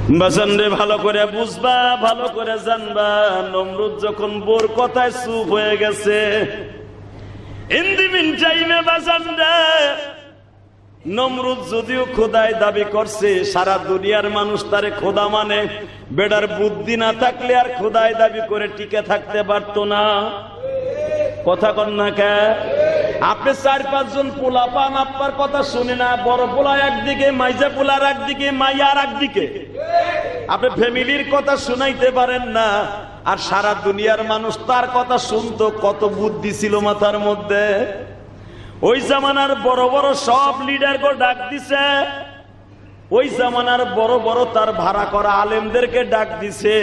বাজানরে ভালো করে বুঝবা, ভালো করে জানবা, নমরুদ যখন বোর কথায় চুপ হয়ে গেছে, ইন দি মিন টাইমে বাজানরে নমরুদ যদিও খোদাই দাবি করছে, সারা দুনিয়ার মানুষ তারে খোদা মানে, বেটার বুদ্ধি না থাকলে আর খোদাই দাবি করে টিকে থাকতে পারতো না। কথা কন না কে? আপনি 4-5 জন পোলা পান, আপনার কথা শুনে না, বড় পোলা একদিকে, মাইজা পোলার একদিকে, মাইয়া আর একদিকে, আপনি ফ্যামিলির কথা শুনাইতে পারেন না, আর সারা দুনিয়ার মানুষ তার কথা শুনতো। কত বুদ্ধি ছিল মাথার মধ্যে। ওই জামানার বড় বড় সব লিডারকে ডাক দিছে, ওই জামানার বড় বড় তার ভাড়া করা আলেমদেরকে ডাক দিছে,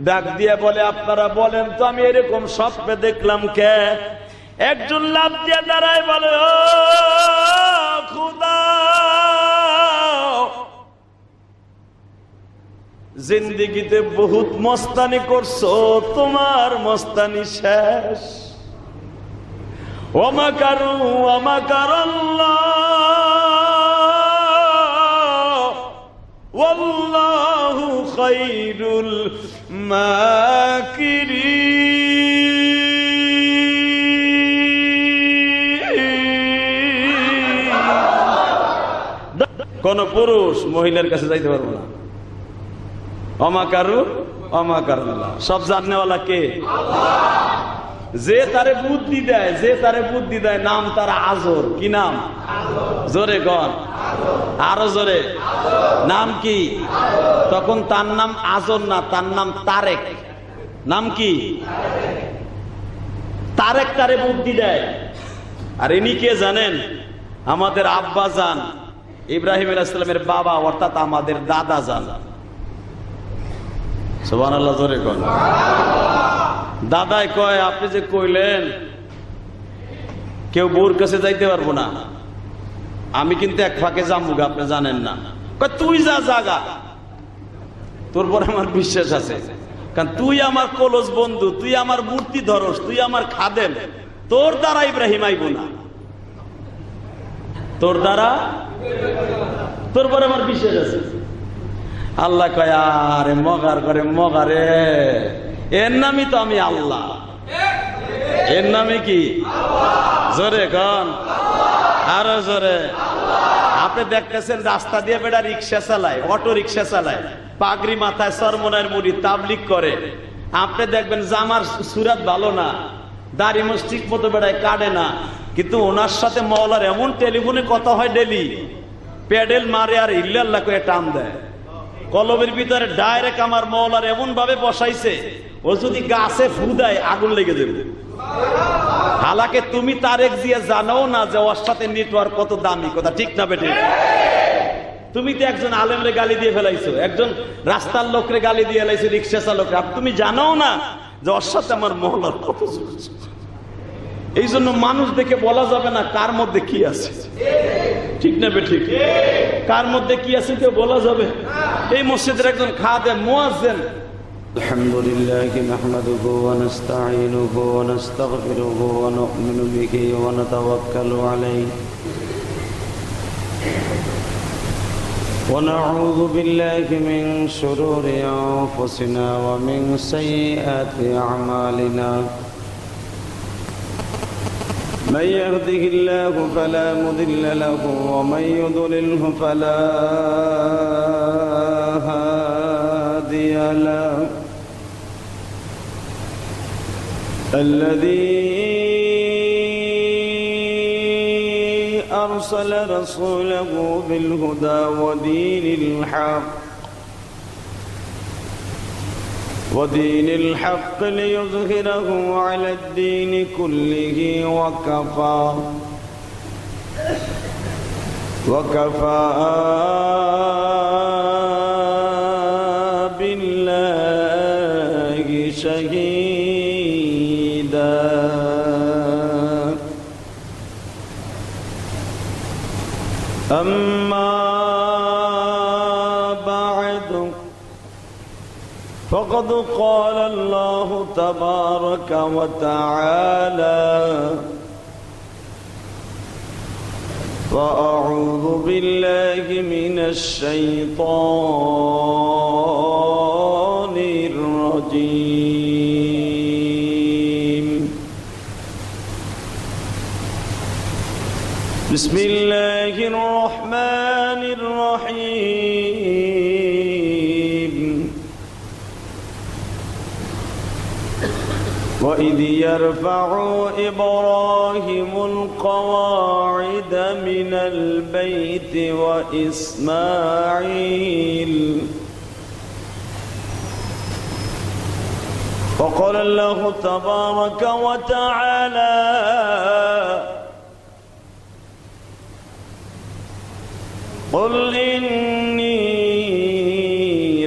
ডাক দিয়ে বলে আপনারা বলেন তো আমি এরকম স্বপ্নে দেখলাম কে? একজন লাভ দিয়ে দাঁড়ায় বলে, ও খুদা, জিন্দিগিতে বহুত মস্তানি করছো, তোমার মস্তানি শেষ। ওমাকারু ওমাকারাল্লাহ ওয়াল্লাহু খায়রুল মাকিরিন। কোন পুরুষ মহিলার কাছে যাইতে পারবো না। অমাকারু অমাকারাল্লাহ, সব জানেওয়ালা কে? আল্লাহ। যে তারে বুদ্ধি দেয়, যে তারে বুদ্ধি দেয়, নাম তার আজর। কি নাম? জোরে গণ, আরো জোরে। নাম কি? তখন তার নাম আজর না, তার নাম তারেক। নাম কি? তারেক তারে বুদ্ধি দেয়। আর ইনি কে জানেন? আমাদের আব্বা জান ইব্রাহিম আলাইহিস সালামের বাবা, অর্থাৎ আমাদের দাদা জান। সুবহানাল্লাহ, জোরে গণ। দাদাই কয়, আপনি যে কইলেন কেউ বউর কাছে যাইতে পারবো না, আমি কিন্তু এক ফাঁকে যাবো, আপনি জানেন না। কয় তুই যা, জাগা, তোর পরে আমার বিশ্বাস আছে, কারণ তুই আমার কলস বন্ধু, তুই আমার মূর্তি ধরস, তুই আমার খাদেম, তোর দ্বারা ইব্রাহিম আইব না, তোর দ্বারা, তোর পরে আমার বিশ্বাস আছে। আল্লাহ কয়, আরে মগার করে মগারে, এর নামই তো আমি আল্লাহ। এর নামে কি? জোরে কন, আরো জোরে। আপনি দেখতেছেন রাস্তা দিয়ে বেটা রিক্সা চালায়, অটো রিক্সা চালায়, পাগড়ি মাথায়, সরমনের মুড়ি, তাবলিগ করে। আপনি দেখবেন জামার সুরাত ভালো না, দাড়ি মোছ ঠিক মতো বেড়ায় কাটে না, কিন্তু ওনার সাথে মওলার এমন টেলিফোনে কথা হয় ডেলি, প্যাডেল মারে আর ইল্লাল্লাহ করে টান দেয়। কলবের ভিতরে ডাইরেক্ট আমার মওলার এমন ভাবে বসাইছে, ও যদি গাছে ফু দেয় আগুন লেগে যাবে। হালাকে তুমি তারেক জিয়া জানো না যে ওর সাথে নেটওয়ার্ক কত দামি, কথা ঠিক না বেটে? তুমি তো একজন আলেমরে গালি দিয়ে ফেলাইছো, একজন রাস্তার লোকরে গালি দিয়ে ফেলাইছো, রিক্সা চালকরে, আর তুমি জানো না যে ওর সাথে আমার মওলার কত। এই জন্য মানুষ দেখে বলা যাবে না কার মধ্যে কি আছে, ঠিক না বেঠিক? কার মধ্যে কি আছে কেউ বলা যাবে? এই মসজিদের একজন খাদেম মুয়াজ্জিন, আলহামদুলিল্লাহি নাহমাদুহু ওয়া নাস্তাঈনুহু ওয়া নাস্তাগফিরুহু ওয়া নু'মিনু বিহি ওয়া নাতাওয়াক্কালু আলাইহি ওয়া নাউযু বিল্লাহি মিন শুরুরি আনফুসিনা ওয়া মিন সাইয়্যাতি আ'মালিনা। من يهده الله فلا مضل له ومن يضلله فلا هادي له. الذي أرسل رسوله بالهدى ودين الحق ليظهره على الدين كله وكفى بالله شهيدا. أما بعد فقد قال الله تبارك وتعالى: فأعوذ بالله من الشيطان بسم الله الرحمن الرحيم وإذ يرفع إبراهيم القواعد من البيت وإسماعيل وقال الله تبارك وتعالى قل إني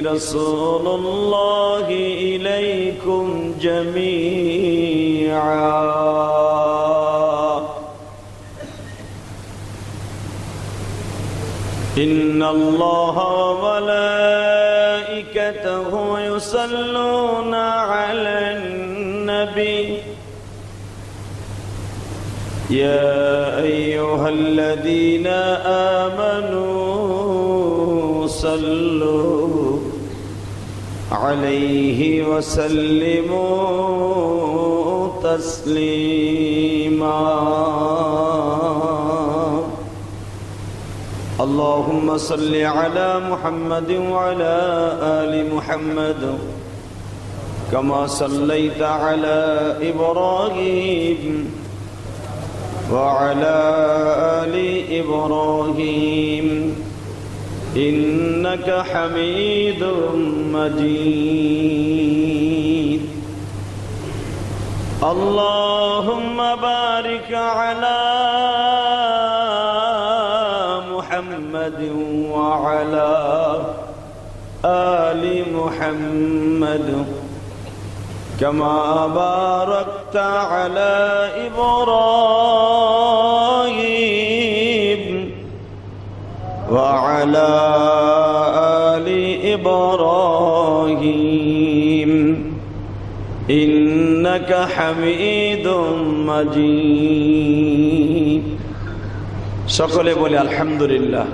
رسول الله إليكم جميعا إن الله وملائكته يصلون على النبي يا أيها الذين آمنوا صلوا عليه وسلموا تسليما اللهم صل على محمد وعلى آل محمد كما صليت على إبراهيم وعلى آل إبراهيم إنك حميد مجيد اللهم بارك على محمد وعلى آل محمد كما باركت على إبراهيم وعلى آل إبراهيم إنك حميد مجيد সকলে বলি আলহামদুলিল্লাহ।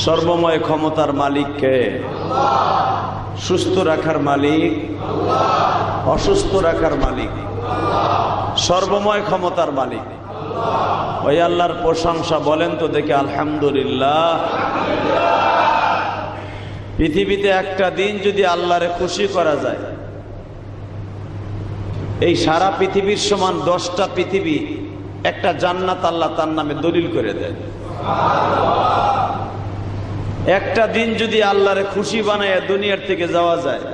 সর্বময় ক্ষমতার মালিক কে? সুস্থ রাখার মালিক, অসুস্থ রাখার মালিক, সর্বময় ক্ষমতার মালিক ওই আল্লাহর প্রশংসা বলেন তো দেখে আলহামদুলিল্লাহ। পৃথিবীতে একটা দিন যদি আল্লাহরে খুশি করা যায়, এই সারা পৃথিবীর সমান 10টা পৃথিবী একটা জান্নাত আল্লাহ তার নামে দলিল করে দেয়। একটা দিন যদি আল্লাহরে খুশি বানায় দুনিয়ার থেকে যাওয়া যায়,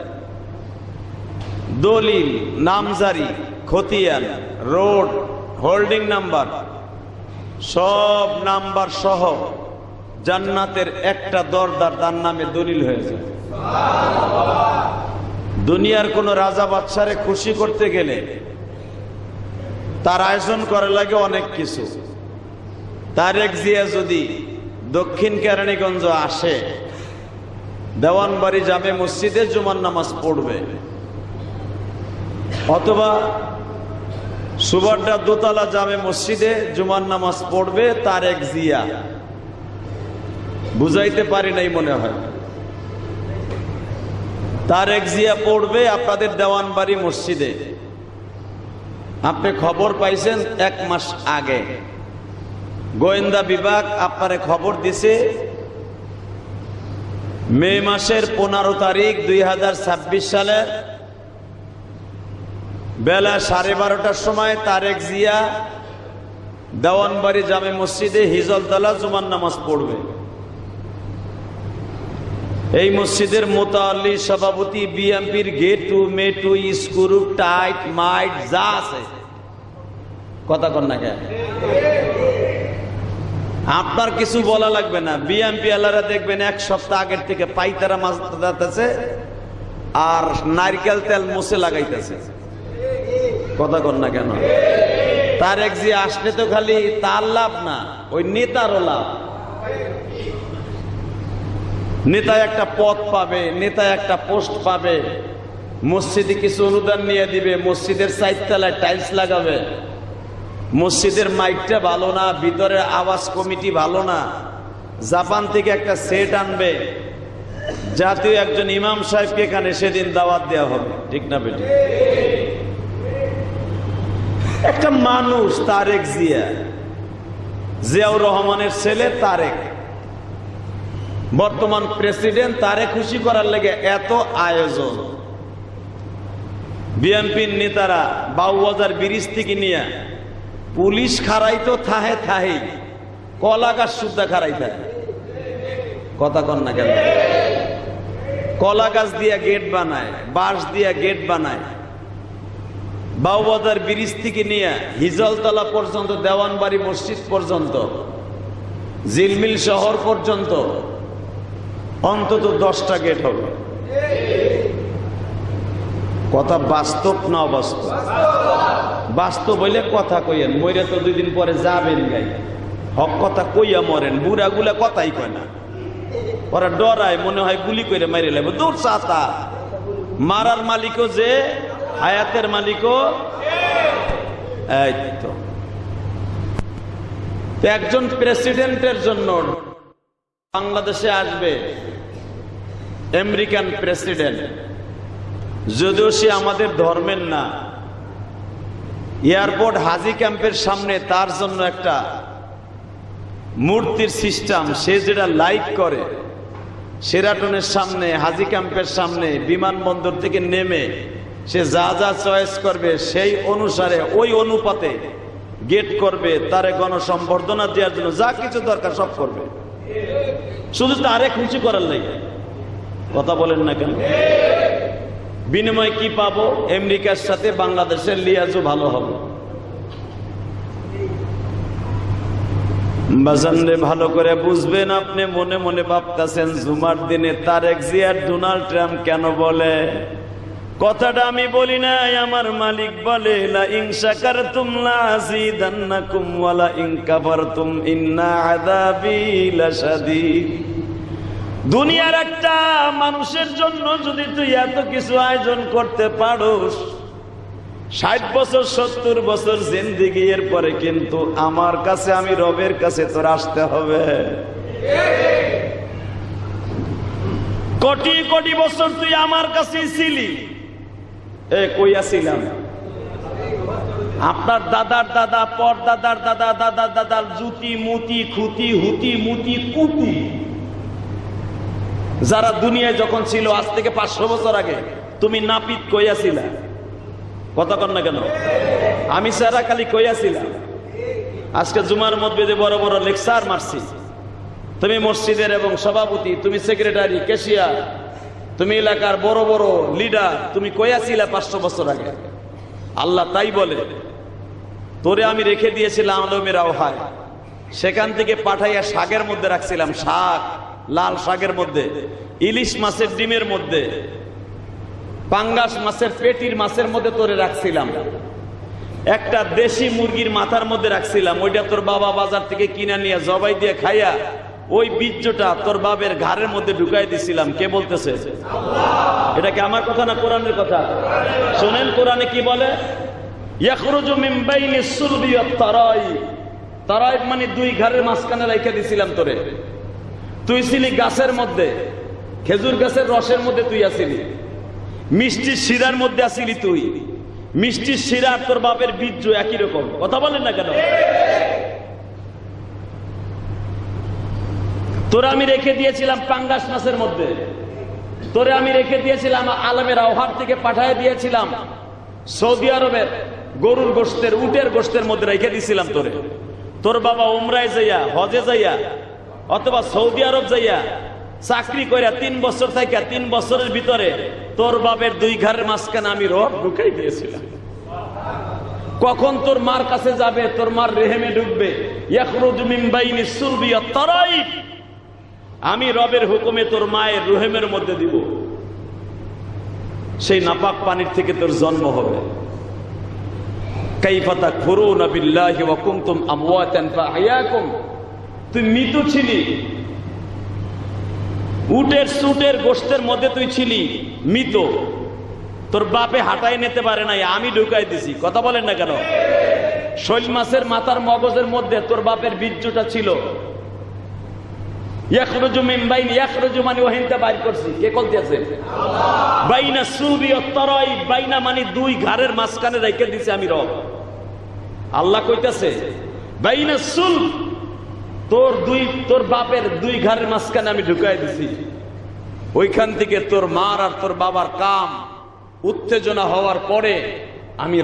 দলিল, নামজারি, খতিয়ান, রোড, হোল্ডিং নাম্বার, সব নাম্বার সহ জান্নাতের একটা দরদার তার নামে দলিল হয়ে যায়। দুনিয়ার কোন রাজা বাদশারে খুশি করতে গেলে তার আয়োজন করা লাগে অনেক কিছু। তারেক জিয়া যদি দক্ষিণ কেরানীগঞ্জ আসে, দেওয়ানবাড়ি জামে মসজিদে জুমার নামাজ পড়বে, অথবা সুবাড্ডা দোতলা জামে মসজিদে জুমার নামাজ পড়বে তারেক জিয়া। বুঝাইতে পারি নাই মনে হয়। তারেক জিয়া পড়বে আপনাদের দেওয়ানবাড়ি মসজিদে। আপনি খবর পাইছেন 1 মাস আগে, গোয়েন্দা বিভাগ আপনারে খবর দিছে মে মাসের 15 তারিখ 2026 সালে বেলা 12:30টার সময় তারেক জিয়া দেওয়ানবাড়ি জামে মসজিদে হিজলতলা জুমার নামাজ পড়বে। এই মসজিদের মোতাল্লি, সভাপতি, বিএমপির গেটু মেটু স্ক্রু টাইট মাইট যা আছে, কথা কন না কেন? আপনার কিছু বলা লাগবে না। বিএমপি আলারা দেখবেন 1 সপ্তাহ আগের থেকে পাইতারা মাছ দাঁড়াতেছে আর নারকেল তেল মুছে লাগাইতেছে, কথা কন না কেন? তারেক জিয়া আসলে তো খালি তার লাভ না, ওই নেতারও লাভ। নেতা একটা পদ পাবে, নেতা একটা পোস্ট পাবে, মসজিদে কিছু অনুদান নিয়ে দিবে, মসজিদের 4 তলায় টাইলস লাগাবে, মসজিদের মাইকটা ভালো না, ভিতরের আওয়াজ কমিটি ভালো না, জাপান থেকে একটা সেট আনবে, জাতীয় একজন ইমাম সাহেবকে এখানে সেদিন দাওয়াত দেওয়া হবে, ঠিক না বেটি? একটা মানুষ তারেক জিয়া জিয়াউর রহমানের ছেলে তারেক, বর্তমান প্রেসিডেন্ট। তারে খুশি করার লেগে এত আয়োজন। বিএনপির নেতারা বাউবাজার ব্রিজ থেকে নিয়ে পুলিশ খারাই তো থাহে থাহে, কলা গাছ সুদ্ধা খারাই থাকে। কথা কন না কেন? কলা গাছ দিয়া গেট বানায়, বাঁশ দিয়া গেট বানায়। বাউবাজার ব্রিজ থেকে নিয়ে হিজলতলা পর্যন্ত, দেওয়ানবাড়ি মসজিদ পর্যন্ত, জিলমিল শহর পর্যন্ত অন্তত 10টা গেট হবে। কথা বাস্তব না অবাস্তব? বাস্তব হইলে কথা কইয়েন, মইরা তো 2 দিন পরে যাবেন গাই। হক কথা কইয়া মরেন। বুড়াগুলা কথাই কয় না, ওরা ডরায়, মনে হয় গুলি করে মাইরে লাগবে। দূর চাতা, মারার মালিকও যে, হায়াতের মালিকও। এই তো একজন প্রেসিডেন্টের জন্য বাংলাদেশে আসবে আমেরিকান প্রেসিডেন্ট, যদিও সে আমাদের ধর্মের না। এয়ারপোর্ট হাজি ক্যাম্পের সামনে তার জন্য একটা মূর্তির সিস্টেম, সে যেটা লাইক করে। শেরাটনের সামনে, হাজি ক্যাম্পের সামনে, বিমানবন্দর থেকে নেমে সে যা যা চয়েস করবে সেই অনুসারে, ওই অনুপাতে গেট করবে। তারে গণসম্বর্ধনা দেওয়ার জন্য যা কিছু দরকার সব করবে, শুধু তারে খুশি করার লাগে। কথা বলেন না কেন? বিনিময় কি পাবো? আমেরিকার সাথে বাংলাদেশের লিয়াজও ভালো হবে। বাজানরে ভালো করে বুঝবেন। আপনি মনে মনে ভাবতেছেন জুমার দিনে তারেক জিয়ার ডোনাল্ড ট্রাম্প কেন বলে? কথাটা আমি বলি নাই, আমার মালিক বলে, লা ইন শাকারতুম লা আযীদান্নাকুম ওয়া লা ইন কাফারতুম ইন্না আযাবি লাশাদীদ। দুনিয়ার একটা মানুষের জন্য যদি তুই এত কিছু আয়োজন করতে পারোস, 60 বছর 70 বছর জিন্দেগি, এর পরে কিন্তু আমার কাছে, আমি রবের কাছে তোর আসতে হবে। কোটি কোটি বছর তুই আমার কাছেই ছিলি। কইয়াছিলাম আপনার দাদার দাদা, পর দাদার দাদা, দাদার দাদার জুতি মুতি খুতি হুতি মুতি কুতি যারা দুনিয়ায় যখন ছিল, আজ থেকে 500 বছর আগে তুমি নাপিত কইয়াছিলা। কথা কন না কেন? আমি সারা কালি কইয়াছিলাম। আজকে জুমার মসজিদে বড় বড় লেকচার মারছি। তুমি মসজিদের এবং সভাপতি, তুমি সেক্রেটারি, ক্যাশিয়ার, তুমি এলাকার বড় বড় লিডার, তুমি কইয়াছিলা 500 বছর আগে। আল্লাহ তাই বলে, তোরে আমি রেখে দিয়েছিলাম আলমের আওহায়, সেখান থেকে পাঠাইয়া শাকের মধ্যে রাখছিলাম। শাক, লাল শাকের মধ্যে, ইলিশ মাছের ডিমের মধ্যে, পাঙ্গাস মাছের পেটির মাছের মধ্যে তোরে রাখছিলাম। একটা দেশি মুরগির মাথার মধ্যে রাখছিলাম। ওইটা তোর বাবা বাজার থেকে কিনা নিয়ে জবাই দিয়ে খাইয়া ওই বীর্যটা তোর বাবের ঘাড়ের মধ্যে ঢুকাই দিছিলাম। কে বলতেছে? এটা কি আমার কথা না কোরআনের কথা? শোনেন কোরআনে কি বলে, ইয়াখরুজু মিন বাইনি সুলবি ওয়াত তারাইব। তারাইব মানে 2 ঘাড়ের মাঝখানে রেখে দিছিলাম তোরে। তুই ছিলি গাছের মধ্যে, খেজুর গাছের রসের মধ্যে তুই আসিলি, মিষ্টির শিরার মধ্যে আসিলি তুই। মিষ্টির শিরা আর তোর বাপের বীর্য একই রকম। কথা বলেন না কেন? তোরা আমি রেখে দিয়েছিলাম পাঙ্গাস মাছের মধ্যে, তোরে আমি রেখে দিয়েছিলাম আলমের আওহার থেকে পাঠিয়ে দিয়েছিলাম সৌদি আরবের গরুর গোশতের, উটের গোশতের মধ্যে রেখে দিয়েছিলাম তোরে। তোর বাবা উমরায় যাইয়া, হজে যাইয়া, অথবা সৌদি আরব যাইয়া চাকরি কইরা 3 বছর থেকে 3 বছরের ভিতরে তোর বাপের 2 ঘরের মাঝখানে আমি রব ঢুকাই দিয়েছিলাম। কখন তোর মার কাছে যাবে, তোর মার রেহেমে ঢুকবে, ইয়াখরুজু মিন বাইনি সুলবি ওয়াত তারাইব, আমি রবের হুকুমে তোর মায়ের রহেমের মধ্যে দিব। সেই নাপাক পানির থেকে তোর জন্ম হবে। কাইফা তাকফুরুনা বিল্লাহি ওয়া কুনতুম আমওয়াতান ফাআহইয়াকুম। তুই মৃত ছিলি, উটের সুটের গোশতের মধ্যে তুই ছিলি মৃত, তোর বাপে হাঁটাই নিতে পারে নাই, আমি ঢুকাই দিছি। কথা বলেন না কেন? শৈল মাছের মাথার মগজের মধ্যে তোর বাপের বীর্যটা ছিল। ইয়াখরুজু মিন বাইনি, ইয়াখরুজু মানে ওহিনটা বাইর করছি। কে কল দিয়েছে? আল্লাহ। বাইনা সুলবি ওয়াত তারাইব, বাইনা মানে 2 ঘাড়ের মাঝখানে রেখে দিছি আমি রব। আল্লাহ কইতাছে বাইনা সুলব তোর বাপের দুই ঘরের মাঝখানে আমি ঢুকাই দিছি। ওইখান থেকে তোর মার আর তোর বাবার কাম উত্তেজনা হওয়ার পরে আমি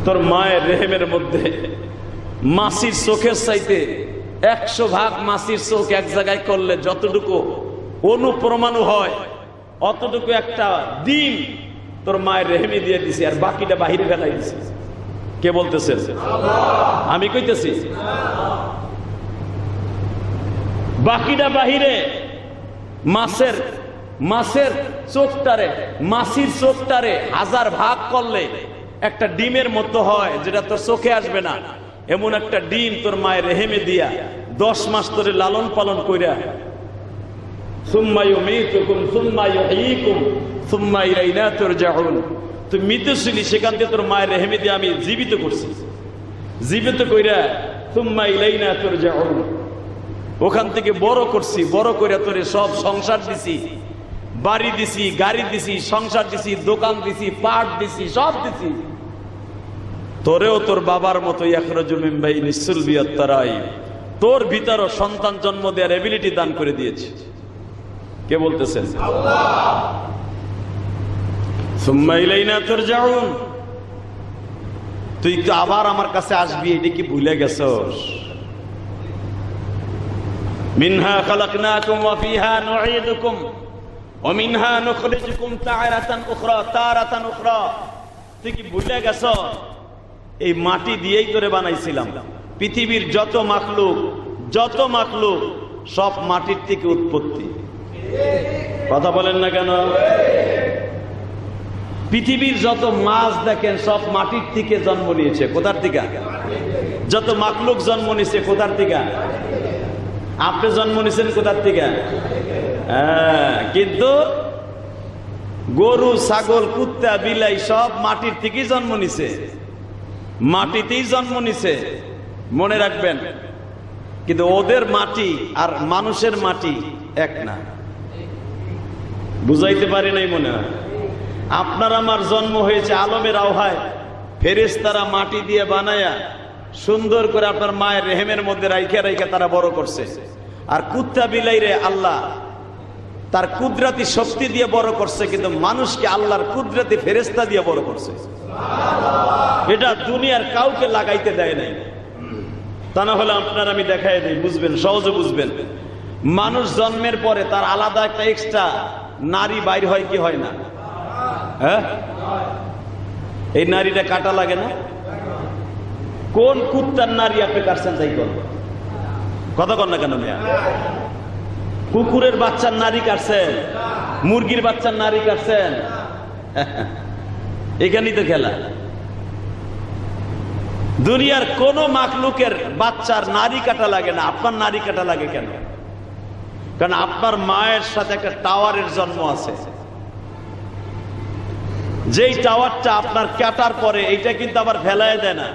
তোর মায়ের রেহেমের মধ্যে মাসির চোখের চাইতে 100 ভাগ মাসির চোখ এক জায়গায় করলে যতটুকু অনুপ্রমাণু হয় অতটুকু একটা ডিম তোর মায়ের রেহেমে দিয়ে দিছি, আর বাকিটা বাহিরে ফেলাই দিছি। কে বলতেছে? আমি কইতেছি। বাকিটা বাহিরে মাছের চোখটারে, মাসির চোখটারে 1000 ভাগ করলে একটা ডিমের মতো হয়, যেটা তোর চোখে আসবে না। এমন একটা ডিম তোর মায়ের রেহেমে দিয়া 10 মাস ধরে লালন পালন কইরা সুম্মা ইউমীতুকুম সুম্মা ইউহয়ীকুম সুম্মা ইলাইনা তুরজাউন। তুই মৃত ছিলি, সেখান থেকে তোর মায়ের রেহেমে দিয়ে আমি জীবিত করছি, জীবিত কইরা সুম্মা ইলাইনা তুরজাউন, ওখান থেকে বড় করছি, বড় কইরা তোরে সব সংসার দিছি, বাড়ি দিছি, গাড়ি দিছি, সংসার দিছি, দোকান দিছি, পাট দিছি, সব দিছি। তোরেও তোর বাবার মতো ইয়াখরাজু মিন বাইনি সুলবি আত-তারাইব, তোর ভিতরও সন্তান জন্ম দেওয়ার এবিলিটি দান করে দিয়েছে। কে বলতেছেন? আল্লাহ। সুম্মা ইলাইনা তুরজাউন, তুই তো আবার আমার কাছে আসবি, এটা কি ভুলে গেছস? মিনহা খালাকনাকুম ওয়া ফিহা নুঈদুকুম ওয়া মিনহা নুখরিজুকুম তারাতান উখরা। তুই কি ভুলে গেছ? এই মাটি দিয়েই তোরে বানাইছিলাম। পৃথিবীর যত মাখলুক সব মাটির থেকে উৎপত্তি। কথা বলেন না কেন? পৃথিবীর যত মাছ দেখেন সব মাটির থেকে জন্ম নিয়েছে। কোথার থেকে? যত মাখলুক জন্ম নিয়েছে কোথার থেকে? আপনি জন্ম নিয়েছেন কোথার থেকে? হ্যাঁ, কিন্তু গরু, ছাগল, কুত্তা, বিলাই সব মাটির থেকেই জন্ম নিছে, মাটিতেই জন্ম নিছে। মনে রাখবেন, কিন্তু ওদের মাটি আর মানুষের মাটি এক না। বুঝাইতে পারি নাই মনে হয়। আপনার আমার জন্ম হয়েছে আলমের আওহায়, ফেরেশতারা মাটি দিয়ে বানায়া সুন্দর করে আপনার মায়ের রেহেমের মধ্যে রাইখা তারা বড় করছে। আর কুত্তা বিলাইরে আল্লাহ তার কুদরতি শক্তি দিয়ে বড় করছে, কিন্তু মানুষকে আল্লাহর কুদরতি ফেরেশতা দিয়ে বড় করছে। এটা দুনিয়ার কাউকে লাগাইতে দেয় নাই। তা না হলে আপনার আমি দেখাই দিই, বুঝবেন, সহজে বুঝবেন। মানুষ জন্মের পরে তার আলাদা একটা এক্সট্রা নারী বাইর হয় কি হয় না? হ্যাঁ, এই নারীটা কাটা লাগে না? কোন কুত্তার নারী আপনি কাটছেন? তাই কথা কর না কেন? কুকুরের বাচ্চার নারী কাটছেন, মুরগির বাচ্চার নারী কাটছেন, এখানেই তো খেলা। দুনিয়ার কোন মাখলুকের বাচ্চার নারী কাটা লাগে না, আপনার নারী কাটা লাগে কেন? কারণ আপনার মায়ের সাথে একটা টাওয়ারের জন্ম আছে। যেই টাওয়ারটা আপনার কাটার পরে এইটা কিন্তু আবার ফেলায় দেয় না।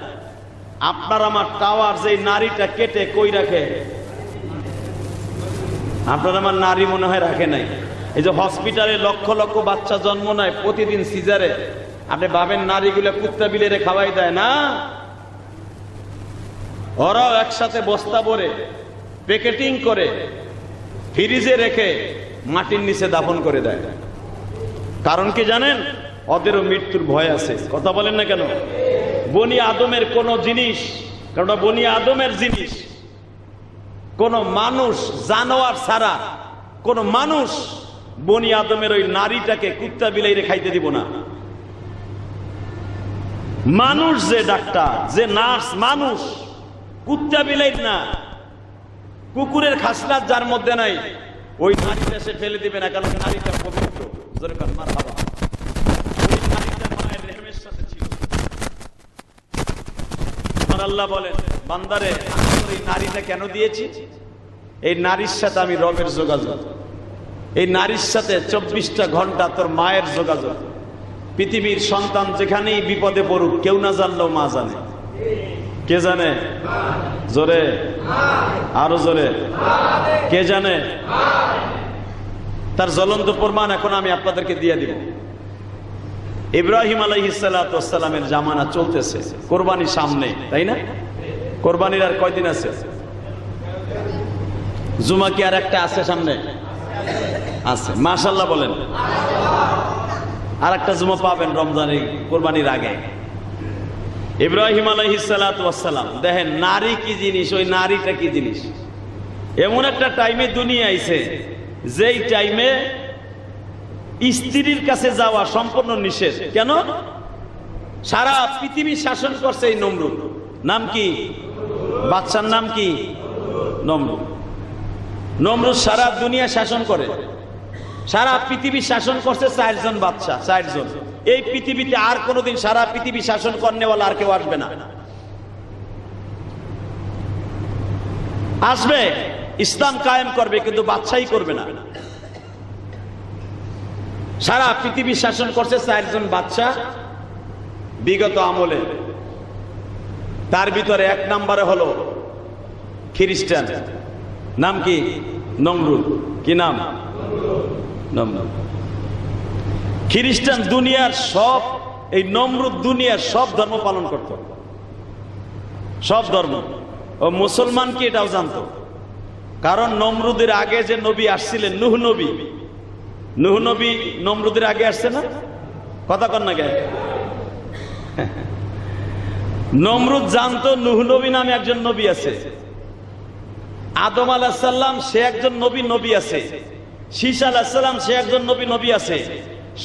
আপনার আমার টাওয়ার যেই নারীটা কেটে কই রাখে? আপনার আমার নারী মনে হয় রাখে নাই। এই যে হসপিটালে লক্ষ লক্ষ বাচ্চা জন্ম নেয় প্রতিদিন সিজারে, আপনি ভাবেন নারীগুলো কুত্তা বিলেরে খাওয়াই দেয় না? ওরাও একসাথে বস্তা ভরে প্যাকেটিং করে ফ্রিজে রেখে মাটির নিচে দাফন করে দেয়। কারণ কি জানেন? ওদেরও মৃত্যুর ভয় আছে। কথা বলেন না কেন? বনি আদমের কোন জিনিস, কারণ বনি আদমের জিনিস, কোন মানুষ জানোয়ার ছাড়া কোন মানুষ বনি আদমের ওই নারীটাকে কুত্তা বিলাইরে খাইতে দিব না। মানুষ যে ডাক্তার, যে নার্স, মানুষ, কুত্তা বিলাই না। কুকুরের খাসলাত যার মধ্যে নাই ওই নারীটা সে ফেলে দিবে না, কারণ নারীটা পবিত্র। জোরে কান মারহাবা। ওই নারীটা মায়ের রেহেমের সাথে ছিল। আমার আল্লাহ বলেন, বান্দারে আমি এই নারীটা কেন দিয়েছি? এই নারীর সাথে আমি রবের যোগাযোগ, এই নারীর সাথে 24টা ঘন্টা তোর মায়ের যোগাযোগ। পৃথিবীর সন্তান যেখানেই বিপদে পড়ুক, কেউ না জানলেও মা জানে। কে জানে? জোরে, আরো জোরে। কে জানে? তার জ্বলন্ত প্রমাণ এখন আমি আপনাদেরকে দিয়ে দিব। ইব্রাহিম আলাইহিস সালাতু ওয়াস সালামের জামানা চলতেছে, কোরবানি সামনে, তাই না? কোরবানির আর কয়দিন আছে? জুমা কি আর একটা আছে সামনে? আছে, মাশাআল্লাহ বলেন। আর একটা জুমা পাবেন রমজানের কোরবানির আগে। ইব্রাহিম আলাইহিস সালাতু ওয়াস সালাম, দেখেন নারী কি জিনিস, ওই নারীটা কি জিনিস। এমন একটা টাইমে দুনিয়া আইছে যেই টাইমে স্ত্রীর কাছে যাওয়া সম্পূর্ণ নিষেধ। কেন? সারা পৃথিবী শাসন করছে এই নমরুদ। নাম কি? বাদশার নাম কি? নমরুদ। নমরুদ সারা দুনিয়া শাসন করে, সারা পৃথিবী শাসন করছে 4 জন বাদশা, 4 জন। এই পৃথিবীতে আর কোনোদিন সারা পৃথিবী শাসন করনেওয়ালা আর কেউ আসবে না। আসবে, ইসলাম কায়েম করবে, কিন্তু বাদশাই করবে না। সারা পৃথিবী শাসন করছে 4 জন বাদশা বিগত আমলে। তার ভিতরে 1 নম্বরে হলো খ্রিস্টান। নাম কি? নমরুদ। কি নাম? নমরুদ। খ্রিস্টান দুনিয়ার সব, এই নমরুদ দুনিয়ার সব ধর্ম পালন করত, সব ধর্ম। ও মুসলমান কি এটাও জানতো, কারণ নমরুদের আগে যে নবী আসছিলেন, নূহ নবী, নূহ নবী নমরুদের আগে আসছে না? কথা কন না গায়ে। নমরুদ জানতো নূহ নবী নামে একজন নবী আছে, আদম আলাইহিস সালাম সে একজন নবী, নবী আছে, শীস আলাইহিস সালাম সে একজন নবী, নবী আছে,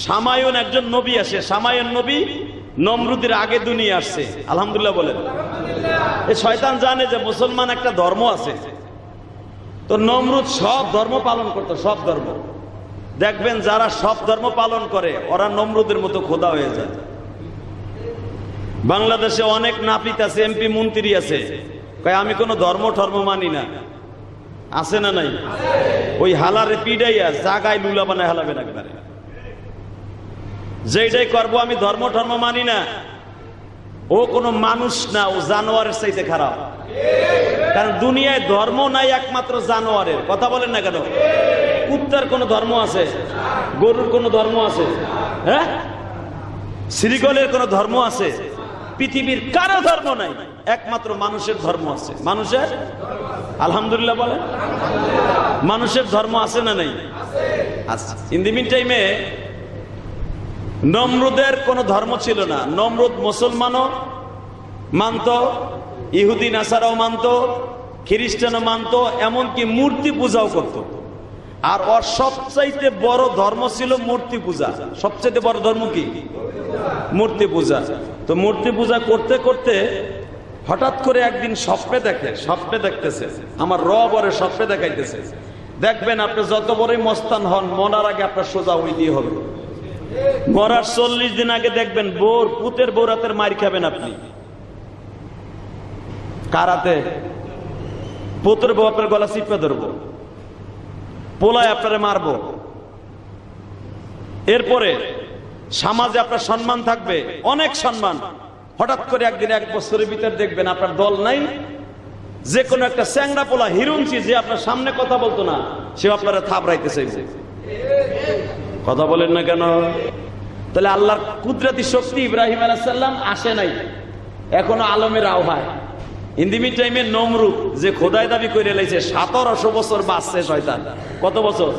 শামায়ুন একজন নবী আছে, শামায়ুন নবী নমরুদের আগে দুনিয়া আসছে। আলহামদুলিল্লাহ বলেন। এই শয়তান জানে যে মুসলমান একটা ধর্ম আছে, তো নমরুদ সব ধর্ম পালন করতো, সব ধর্ম। দেখবেন যারা সব ধর্ম পালন করে ওরা নমরুদের মতো খোদা হয়ে যায়। বাংলাদেশে অনেক নাপিত আছে, এমপি মন্ত্রী আছে, কয় আমি কোনো ধর্ম ঠর্ম মানি না। আছে না নাই? ওই হালারে পিডাইয়া জাগায় লুলা বানায় হালাবেন একবারে, যেটাই করবো আমি ধর্ম ঠর্ম মানি না। ও কোনো মানুষ না, ও জানোয়ারের চাইতে খারাপ। কারণ দুনিয়ায় ধর্ম নাই, একমাত্র জানোয়ারের। কথা বলেন না কেন? কুত্তার কোন ধর্ম আছে? গরুর কোন ধর্ম আছে? হ্যাঁ, শ্রীগলের কোন ধর্ম আছে? পৃথিবীর কারো ধর্ম নাই, একমাত্র মানুষের ধর্ম আছে। মানুষের, আলহামদুলিল্লাহ বলেন, মানুষের ধর্ম আছে না নাই? আছে। ইন দি মিন টাইমে নমরুদের কোন ধর্ম ছিল না। নমরুদ মুসলমানও মানত, ইহুদি নাসারাও মানত, খ্রিস্টানও মানত, এমনকি মূর্তি পূজাও করত। আর ওর সবচাইতে বড় ধর্ম ছিল মূর্তি পূজা। সবচাইতে বড় ধর্ম কি? মূর্তি পূজা। তো মূর্তি পূজা করতে করতে হঠাৎ করে একদিন স্বপ্নে দেখে, স্বপ্নে দেখতেছে, আমার রব ওরে স্বপ্নে দেখাইতেছে। দেখবেন আপনি যত বড়ই মস্তান হন, মরার আগে আপনার সোজা ওই দিয়ে হবে। মরার 40 দিন আগে দেখবেন বোর পুতের বৌরাতের মার খাবেন আপনি। কারাতে পুত্র বউ আপনার গলা চিপে ধরবো, পোলায় আপনারে মারবো। এরপরে সমাজে আপনার সম্মান থাকবে, অনেক সম্মান। হঠাৎ করে একদিন 1 বছরের ভিতর দেখবেন আপনার দল নাই, যে কোনো একটা চ্যাংড়া পোলা হিরুঞ্চি যে আপনার সামনে কথা বলতো না, সে আপনারা থাপড়াইতে চাইছে। কথা বলেন না কেন? তাহলে আল্লাহর কুদরতি শক্তি ইব্রাহিম আলাইহিস সালাম আসে নাই, এখনো আলমের আওহায়। ইন দি মিন টাইমে নমরুদ যে খোদাই দাবি করে লাইছে, 1700 বছর বাঁচছে শয়তান। কত বছর?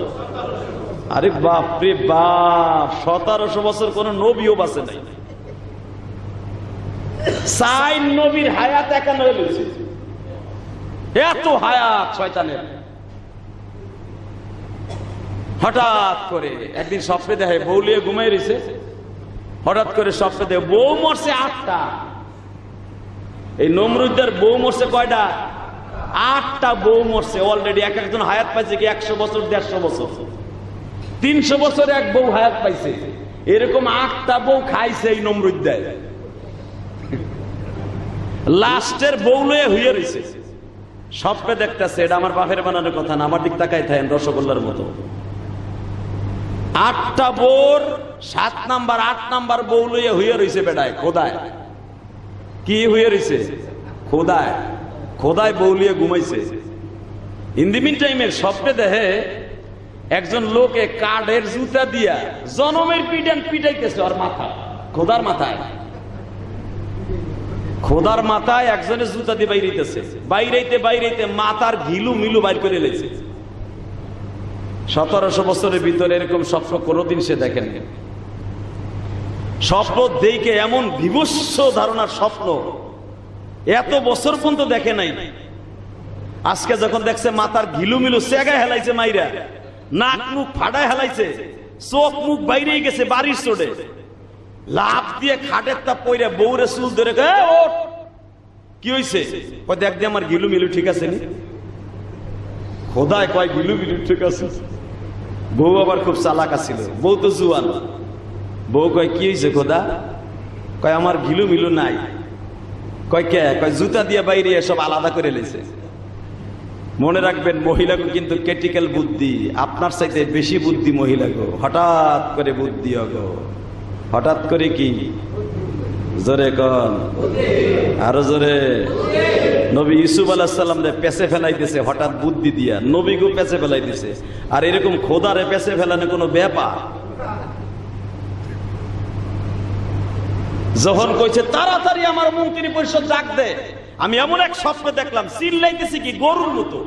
আরে বাপ রে বাপ, 1700 বছর কোন নবীও বাঁচে নাই। 4 নবীর হায়াত একান্ন হয়েছে, এত হায়াত শয়তানের। হঠাৎ করে একদিন স্বপ্নে দেখে বউ লিয়ে ঘুমাই রয়েছে, হঠাৎ করে স্বপ্নে দেখে বউ মরছে 8টা। এই নমরুদের বউ মরছে কয়টা? 8টা বউ মরছে অলরেডি। এক একজন হায়াত পাইছে কি 100 বছর, 150 বছর, 300 বছরে এক বউ হায়াত পাইছে। এরকম 8টা বউ খাইছে এই নমরুদ দেয়। লাস্টের বউ লয়ে হইয়া রয়েছে, স্বপ্নে দেখতেছে। এটা আমার বাপের বানানোর কথা না, আমার দিক তাকাই থাকেন রসগোল্লার মতো। 8টা বউর 7 নাম্বার 8 নাম্বার বউ লইয়া হইয়া রয়েছে বেটায়, খোদায়। কি হইয়া রয়েছে? খোদায়, খোদায় বউ লিয়ে ঘুমাইছে। ইন দি মিন টাইমে স্বপ্নে দেখে একজন লোকে কাঠের জুতা দিয়া জনমের পিটান পিটাইতেছে ওর মাথা। খোদার মাথায়, খোদার মাথায় একজনের জুতা দিয়ে বাইরেতেছে, বাইরেতে মাথার ঘিলু মিলু বাইর করে লেছে। 1700 বছরের ভিতরে এরকম স্বপ্ন কোনোদিন সে দেখেন। স্বপ্ন দেখে এমন বিভৎস ধারণার স্বপ্ন এত বছর পর্যন্ত দেখে নাই। আজকে যখন দেখছে মাথার ঘিলু মিলু সেগায় হেলাইছে, মাইরা নাক মুখ ফাটায় হেলাইছে, চোখ মুখ বাইরে গেছে, বাড়ির চোটে লাভ দিয়ে খাটের তা পইরা বউরে চুল ধরে কি হয়েছে, দেখ দিয়ে আমার গিলু মিলু ঠিক আছে নি? খোদায় কয় গিলু মিলু ঠিক আছে। বউ আবার খুব চালাক ছিল, বউ তো জুয়ান। বউ কয় কি হয়েছে খোদা? কয় আমার গিলু মিলু নাই। কয় কে? কয় জুতা দিয়ে বাইরে সব আলাদা করে লেছে। মনে রাখবেন, মহিলাকে কিন্তু ক্রিটিক্যাল বুদ্ধি, আপনার চাইতে বেশি বুদ্ধি মহিলাকে। হঠাৎ করে বুদ্ধি হগো, হঠাৎ করে কি? জোরে কন, আরো জোরে। নবী ইউসুফ আলাইহিস সালাম রে পেছে ফেলাইতেছে হঠাৎ বুদ্ধি দিয়া, নবীকে পেছে ফেলাইতেছে। আর এরকম খোদারে পেছে ফেলানো কোনো ব্যাপার? যখন কইছে তাড়াতাড়ি আমার মন্ত্রী পরিষদ ডাক দে, আমি এমন এক স্বপ্ন দেখলাম, চিল্লাইতেছি কি গরুর মতো।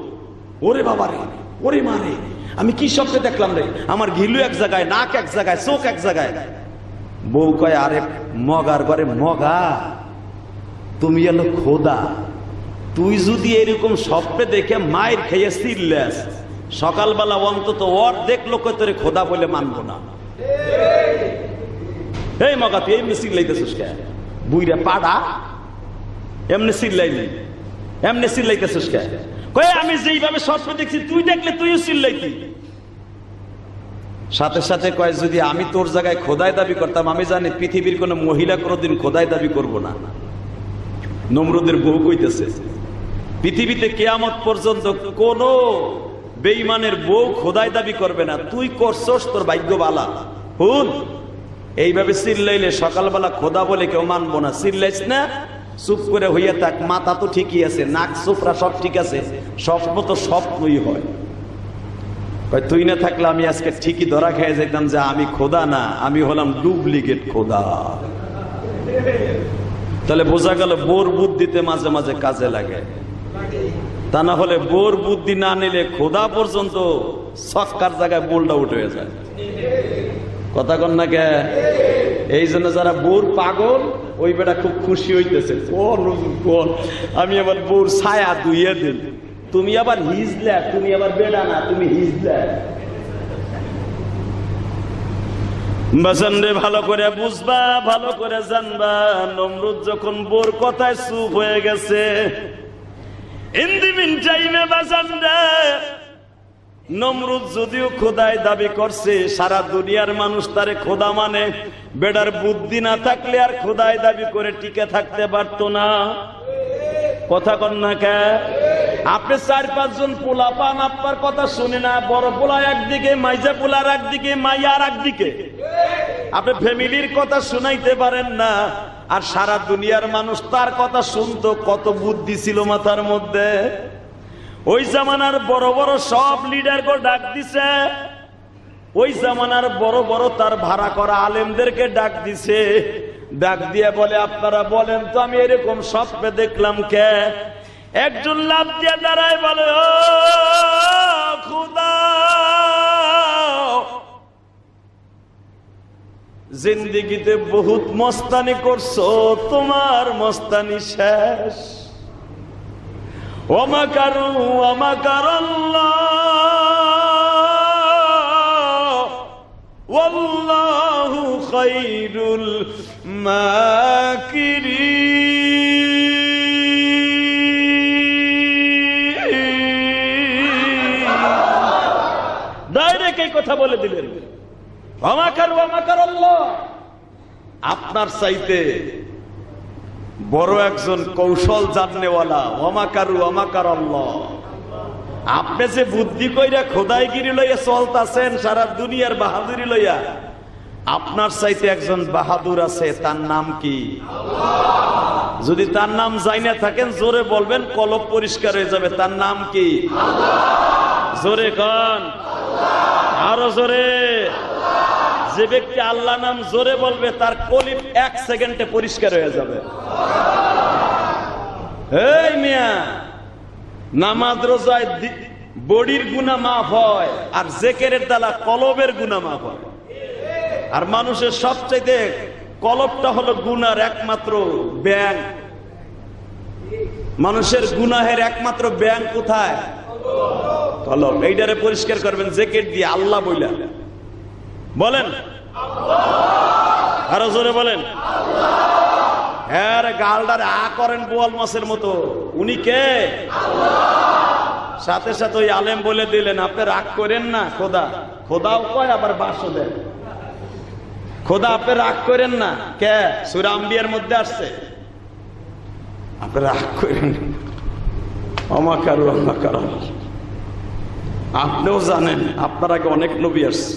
ওরে বাবা রে, ওরে মারে, আমি কি স্বপ্ন দেখলাম রে? আমার ঘিলু এক জায়গায়, নাক এক জায়গায়, চোখ এক জায়গায়। বউ কয় আরে মগার ঘরে মগা, তুমি এলো খোদা। তুই যদি এরকম স্বপ্নে দেখে মায়ের খেয়ে চিল্লাস, সকালবেলা অন্তত ওর দেখলো কই তোরে খোদা বলে মানবো না। এই মগা তুই এমনি চিল্লাইতেছিস কে? বুইরা পাড়া এমনি চিল্লাইলি, এমনি চিল্লাইতেছিস কে? কয় আমি যেইভাবে স্বপ্ন দেখছি তুই দেখলে তুইও চিল্লাইতি। সাথে সাথে কয় যদি আমি তোর জায়গায় খোদাই দাবি করতাম, আমি জানি পৃথিবীর কোন মহিলা কোনোদিন খোদাই দাবি করবো না। নমরুদের বউ কইতেছে পৃথিবীতে কিয়ামত পর্যন্ত কোন বেঈমানের বউ খোদাই দাবি করবে না, তুই করছস, তোর ভাগ্য বালা। হুন, এইভাবে চিল্লাইলে সকালবেলা খোদা বলে কেউ মানবো না। চিল্লাইস না, চুপ করে হইয়া থাক। মাথা তো ঠিকই আছে, নাক চোপড়া সব ঠিক আছে, স্বপ্ন তো স্বপ্নই হয়। তুই না থাকলে আমি আজকে ঠিকই ধরা খেয়ে যেতাম যে আমি খোদা না, আমি হলাম ডুপ্লিকেট খোদা। তাহলে বোঝা গেল বোর বুদ্ধিতে মাঝে মাঝে কাজে লাগে। তা না হলে বোর বুদ্ধি না নিলে খোদা পর্যন্ত ছক্কার জায়গায় বোলটা উঠে যায়। কথা কন না কে? এই জন্য যারা বোর পাগল, ওই বেটা খুব খুশি হইতেছে, আমি আবার বোর ছায়া ধুইয়ে দিল। তুমি আবার হিজলা, তুমি আবার বেড়া না, তুমি হিজলা। বাজানরে ভালো করে বুঝবা, ভালো করে জানবা, নমরুদ যখন বোর কথায় চুপ হয়ে গেছে, ইন দি মিন টাইমে বাজানরে নমরুদ যদিও খোদাই দাবি করছে, সারা দুনিয়ার মানুষ তারে খোদা মানে, বেড়ার বুদ্ধি না থাকলে আর খোদাই দাবি করে টিকে থাকতে পারতো না। কথা কন না কে? আপনি 4-5 জন পোলা পান, আপনার কথা শুনে না। বড় পোলা একদিকে, মাইজা পোলার একদিকে, মাইয়া আর একদিকে। আপনি ফ্যামিলির কথা শুনাইতে পারেন না, আর সারা দুনিয়ার মানুষ তার কথা শুনতো। কত বুদ্ধি ছিল মাথার মধ্যে। ওই জামানার বড় বড় সব লিডারকে ডাক দিছে, ওই জামানার বড় বড় তার ভাড়া করা আলেমদেরকে ডাক দিছে। ডাক দিয়ে বলে আপনারা বলেন তো আমি এরকম স্বপ্নে দেখলাম কে? একজন লাভ দিয়ে দাঁড়ায় বলে, ও খোদা, জিন্দিগিতে বহুত মস্তানি করছো, তোমার মস্তানি শেষ। ওমাকারু ওমাকারাল্লাহ ওয়াল্লাহু খায়রুল মাকিরিন। ডাইরেক্ট এই কথা বলে দিলেন, ওমাকারু ওমাকারাল্লাহ। আপনার চাইতে বড় একজন কৌশল জাননেওয়ালা, ওমাকারু ওমাকারাল্লাহ। আপনি যে বুদ্ধি কইরা খোদাইগিরি লইয়া চলতাছেন, সারা দুনিয়ার বাহাদুরি লইয়া, আপনার চাইতে একজন বাহাদুর আছে, তার নাম কি? আল্লাহ। যদি তার নাম জাইনা থাকেন জোরে বলবেন, কলব পরিষ্কার হয়ে যাবে। তার নাম কি? আল্লাহ। জোরে কন, আল্লাহ। আরো জোরে। যে ব্যক্তি আল্লাহ নাম জোরে বলবে, তার কলিব 1 সেকেন্ডে পরিষ্কার হয়ে যাবে। এই মিয়া, নামাজ রোজায় বডির গুনাহ মাফ হয়, আর জিকিরের দ্বারা কলবের গুনাহ মাফ হয়। আর মানুষের সবচাইতে কলবটা হলো গুনার একমাত্র ব্যাংক। মানুষের গুনাহের একমাত্র ব্যাংক কোথায়? কলব। এইটারে পরিষ্কার করবেন জিকির দিয়ে, আল্লাহ বইলা বলেন, আরো জোরে বলেন। হ্যাঁ, গালটারে আ করেন বোয়াল মাছের মতো। উনি কে? সাথে সাথে ওই আলেম বলে দিলেন, আপনি রাগ করেন না, খোদা। খোদাও কয় আবার বাসও দেয়। খোদা আপনি রাগ করেন না, কে? সূরা আম্বিয়ার মধ্যে আসছে, আপনি রাগ করেন। অমাকারু অমাকার। আপনিও জানেন আপনার আগে অনেক নবী আসছে,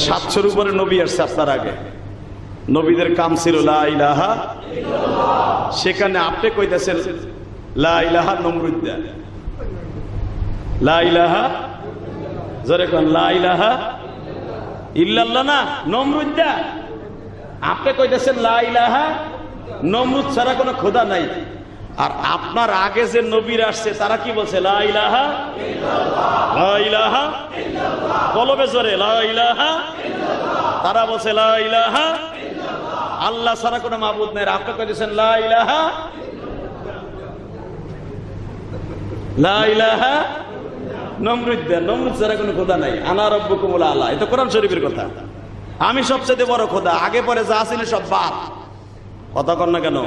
700-র উপরে নবী আসছে আপনার আগে। নবীদের কাম ছিল লা ইলাহা ইল্লাল্লাহ। সেখানে আপনি কইতেছেন লা ইলাহা নমরুদ দা, লা ইলাহা, জোরে কোন, লা ইলাহা ইল্লাল্লাহ না, নমরুদ দা। আপনি কইতেছেন লা ইলাহা, নমরুদ ছাড়া কোনো খোদা নাই। আর আপনার আগে যে নবীরা আসছে তারা কি বলছে? লা ইলাহা ইল্লাল্লাহ, লা ইলাহা ইল্লাল্লাহ। কলবে জোরে লা ইলাহা ইল্লাল্লাহ। তারা বলছে লা ইলাহা ইল্লাল্লাহ, আল্লাহ ছাড়া কোনো মাবুদ নাই। আপনি কইতেছেন লা ইলাহা, লা ইলাহা নমরুদ দা, নমরুদ ছাড়া কোনো খোদা নাই। আনা রাব্বুকুমুল আলা, এটা কোরআন শরীফের কথা। আমি সবচেয়ে বড় খোদা, আগে পরে যা ছিল সব বাদ। কথা কর না কেন?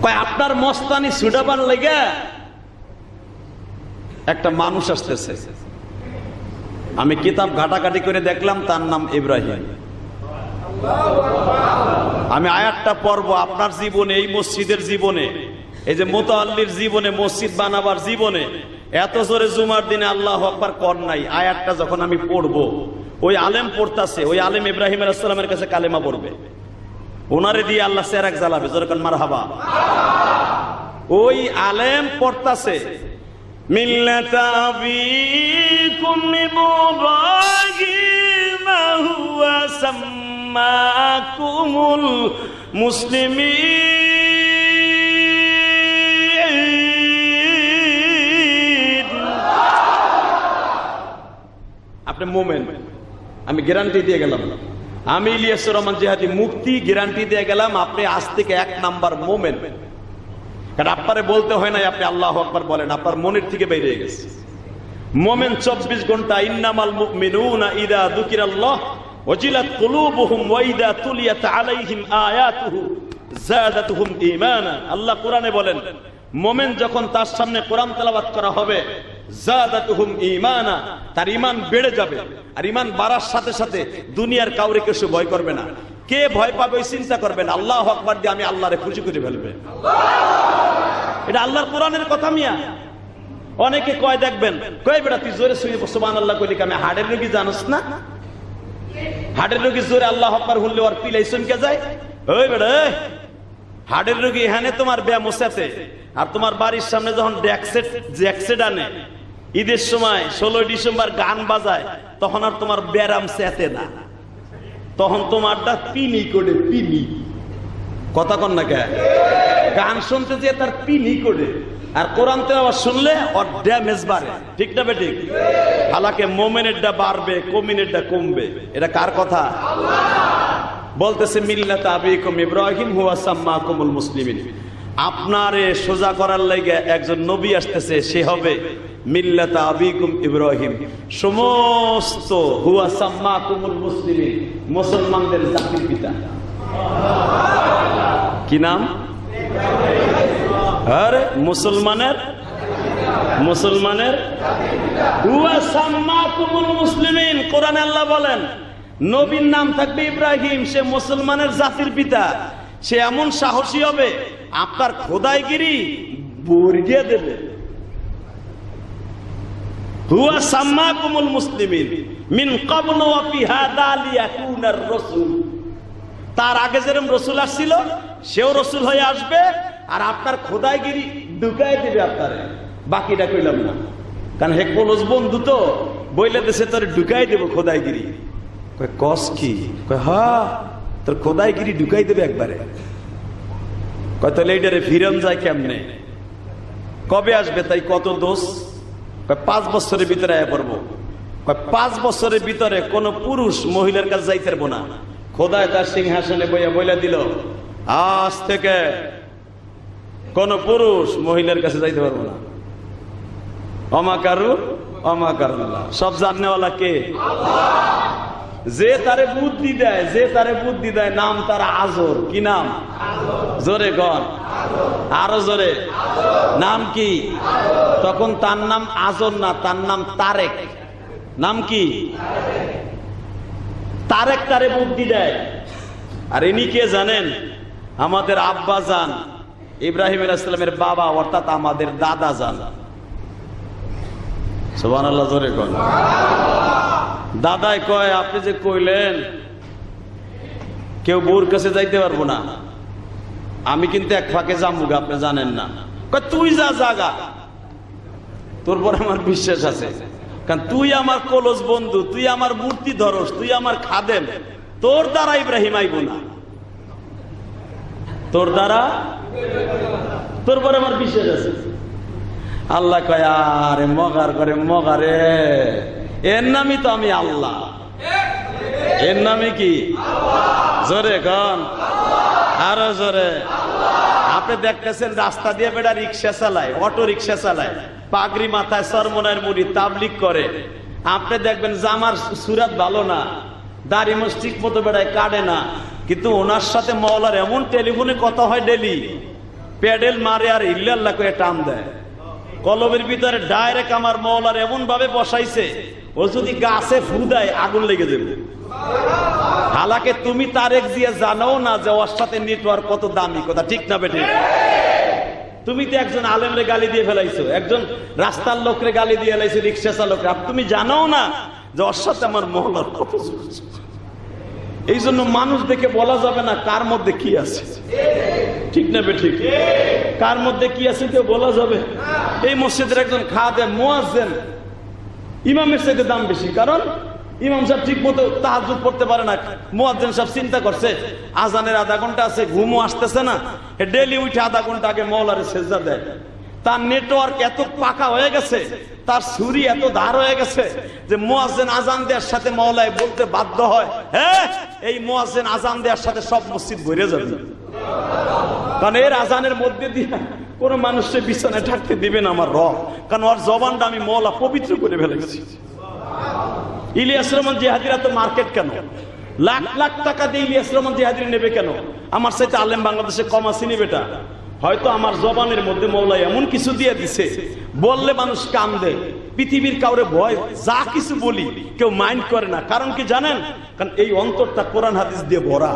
কয় আপনার মস্তানি ছুটাবার লেগে একটা মানুষ আসতেছে। আমি কিতাব ঘাটাঘাটি করে দেখলাম, তার নাম ইব্রাহিম। আমি আয়াতটা পড়ব। আপনার জীবনে, এই মসজিদের জীবনে, এই যে মুতাআল্লির জীবনে, মসজিদ বানাবার জীবনে এত জোরে জুমার দিনে আল্লাহু আকবার কর নাই। আয়াতটা যখন আমি পড়ব, ওই আলেম পড়তাছে, ওই আলেম ইব্রাহিম আলাইহিস সালামের কাছে কালেমা পড়বে, ওনারে দিয়ে আল্লাহ চেরাক জ্বালাবে। জোরে মারহাবা। ওই আলেম পড়তাছে মিল্লাতা আবিকুম ইব্রাহিম হুয়া সাম্মাকুমুল মুসলিমিন। আপনি মোমেন, আমি গ্যারান্টি দিয়ে গেলাম। আমি ইলিয়াসুর রহমান জিহাদি মুফতি গ্যারান্টি দিয়ে গেলাম, আপনি আজ থেকে 1 নাম্বার মোমেন। কারণ আপনারে বলতে হয় নাই, আপনি আল্লাহু আকবার বলেন, আপনার মনের থেকে বেরিয়ে গেছে। মোমেন 24 ঘন্টা। ইন্নামাল মুমিনুনা ইযা যুকিরাল্লাহ ওয়াজিলাত কুলুবুহুম ওয়া ইযা তুলিয়াত আলাইহিম আয়াতুহু যাদাতুহুম ঈমানা। আল্লাহ কোরআনে বলেন, মোমেন যখন তার সামনে কোরআন তেলাওয়াত করা হবে, যাদাতুহুম ঈমানা, তার ঈমান বেড়ে যাবে। আর ঈমান বাড়ার সাথে সাথে দুনিয়ার কাউরে কিছু ভয় করবে না। কে ভয় পাবে ওই চিন্তা করবেন, আল্লাহু আকবার দিয়ে আমি আল্লাহরে খুশি করে ফেলবে। এটা আল্লাহর কোরআনের কথা মিয়া। অনেকে কয় দেখবেন, কয় বেটা তুই জোরে সুবহানাল্লাহ কইলি, আমি হাড়ের রোগী জানোস না? হাড়ের রোগী জোরে আল্লাহু আকবার বললে ওর পিলাই চমকে যায়। ওই বেটা, হাড়ের রোগী এখানে তোমার ব্যায়াম মোছাতে, আর তোমার বাড়ির সামনে যখন জ্যাকসেট আনে ঈদের সময় 16 ডিসেম্বর গান বাজায়, তখন আর তোমার ব্যায়াম চেতে না, তখন তোমারটা পিনি করে পিনি। কথা কন না কে? গান শুনতে যে তার পিনি করে, আর কোরআন তেলাওয়াত শুনলে ওর ড্যামেজ বাড়ে। ঠিক না বে ঠিক? হালাকে মোমেনেরটা বাড়বে, কমিনেরটা কমবে। এটা কার কথা? বলতেছে মিল্লাতা আবিকুম ইব্রাহিম হুয়া সাম্মাকুমুল মুসলিমিন। আপনারে সোজা করার লাগি একজন নবী আসতেছে, সে হবে মিল্লাতা আবিকুম ইব্রাহিম। সমস্ত হুয়া সাম্মাকুমুল মুসলিমিন, মুসলমানদের জাতির পিতা। কি নাম? আরে মুসলমানের হুয়া সাম্মাকুমুল মুসলিমিন। কোরআনে আল্লাহ বলেন, নবীর নাম থাকবে ইব্রাহিম, সে মুসলমানের জাতির পিতা। সে এমন সাহসী হবে, আপনার খোদাইগিরি বর্গিয়ে দেবে। হুয়া সাম্মাকুমুল মুসলিমিন মিন ক্বাবলু ওয়া ফি হাদা লিয়াকুনার রাসূল। তার আগে যেরকম রসুল আসছিল, সেও রসুল হয়ে আসবে, আর আপনার খোদাইগিরি ঢুকাই দেবে আপনারে। বাকিটা কইলাম না, কারণ হেকবলজ বন্ধু তো বইলে দেশে তোর ঢুকাই দেব খোদাইগিরি। কয় কস কি? কয় হা, তোর খোদাইগিরি ঢুকাই দেবে একবারে। কয় তাহলে এইটারে ফিরন যায় কেমনে? কবে আসবে? তাই কত দোষ? কয় 5 বছরের ভিতরে আয়া পড়বো। কয় 5 বছরের ভিতরে কোন পুরুষ মহিলার কাছে যাইতে পারবো না। খোদায় তার সিংহাসনে বইয়া বইলা দিল, আজ থেকে কোন পুরুষ মহিলার কাছে যাইতে পারবো না। অমাকারু অমাকারুল্লাহ, সব জানেওয়ালা কে? যে তারে বুদ্ধি দেয়, যে তারে বুদ্ধি দেয় নাম তার আজর। কি নাম? জোরে গণ, আরো জোরে। নাম কি? তখন তার নাম আজর না, তার নাম তারেক। নাম কি? তারেক তারে বুদ্ধি দেয়। আর ইনি কে জানেন? আমাদের আব্বা জান, ইব্রাহিম আলাইহিস সালামের বাবা, অর্থাৎ আমাদের দাদা জান। সুবহানাল্লাহ, জোরে কোন। দাদাই কয়, আপনি যে কইলেন কেউ বউর কাছে যাইতে পারবো না, আমি কিন্তু এক ফাঁকে যাবো, আপনি জানেন না। কয় তুই যা জাগা, তোর পর আমার বিশ্বাস আছে, কারণ তুই আমার কলস বন্ধু, তুই আমার মূর্তি ধরস, তুই আমার খাদেম, তোর দ্বারা ইব্রাহিম আইব না, তোর দ্বারা, তোর পর আমার বিশ্বাস আছে। আল্লাহ কয়, আরে মগার করে মগারে, এর নামই তো আমি আল্লাহ। এর নামে কি? জোরে গান, আরো জোরে। আপনি দেখতেছেন রাস্তা দিয়ে বেটা রিক্সা চালায়, অটো রিক্সা চালায়, পাগড়ি মাথায়, সরমনের মুড়ি, তাবলিগ করে। আপনি দেখবেন জামার সুরাত ভালো না, দাড়ি মোছ ঠিক মতো বেড়ায় কাটে না, কিন্তু ওনার সাথে মওলার এমন টেলিফোনে কথা হয় ডেলি, প্যাডেল মারে আর ইল্লাল্লাহ করে টান দেয়। কলবের ভিতরে ডাইরেক্ট আমার মওলার এমন ভাবে বসাইছে, ও যদি গাছে ফু দেয় আগুন লেগে যাবে। হালাকে তুমি তারেক দিয়ে জানো না যে ওর সাথে নেটওয়ার্ক কত দামি, কথা ঠিক না বেঠিক? তুমি তো একজন আলেমরে গালি দিয়ে ফেলাইছো, একজন রাস্তার লোকরে গালি দিয়ে ফেলাইছো, রিক্সা চালকরে। তুমি জানো না যে ওর সাথে আমার মওলার কত। এই জন্য মানুষ দেখে বলা যাবে না কার মধ্যে কি আছে, ঠিক না বেঠিক? কার মধ্যে কি আছে কেউ বলা যাবে? এই মসজিদের একজন খাদেম, মুয়াজ্জিন, ইমামের চাইতে দাম বেশি, কারণ ইমাম সাহেব ঠিক মতো তাহাজ্জুদ পড়তে পারে না। মুয়াজ্জিন সাহেব চিন্তা করছে আজানের আধা ঘন্টা আছে, ঘুমও আসতেছে না, ডেলি উঠে আধা ঘন্টা আগে মওলারে সেজদা দেয়। তার নেটওয়ার্ক এত পাকা হয়ে গেছে, তার ছুরি এত ধার হয়ে গেছে যে মুয়াজ্জিন আজান দেওয়ার সাথে মওলায় বলতে বাধ্য হয়, হ্যাঁ এই মুয়াজ্জিন আজান দেওয়ার সাথে সব মসজিদ ভরে যাবে, কারণ এর আজানের মধ্যে দিয়ে কোন মানুষকে বিছানায় থাকতে দিবে না আমার রব, কারণ ওর জবানটা আমি মওলা পবিত্র করে ফেলেছি। ইলিয়াস রহমান জিহাদিরা তো মার্কেট কেন? লাখ লাখ টাকা দিয়ে ইলিয়াস রহমান জিহাদির নেবে কেন? আমার সাথে আলেম বাংলাদেশে কম আসেনি বেটা। হয়তো আমার জবানের মধ্যে মওলা এমন কিছু দিয়ে দিছে, বললে মানুষ কান্দে, পৃথিবীর কাউরে ভয়, যা কিছু বলি কেউ মাইন্ড করে না। কারণ কি জানেন? কারণ এই অন্তরটা কোরআন হাদিস দিয়ে ভরা।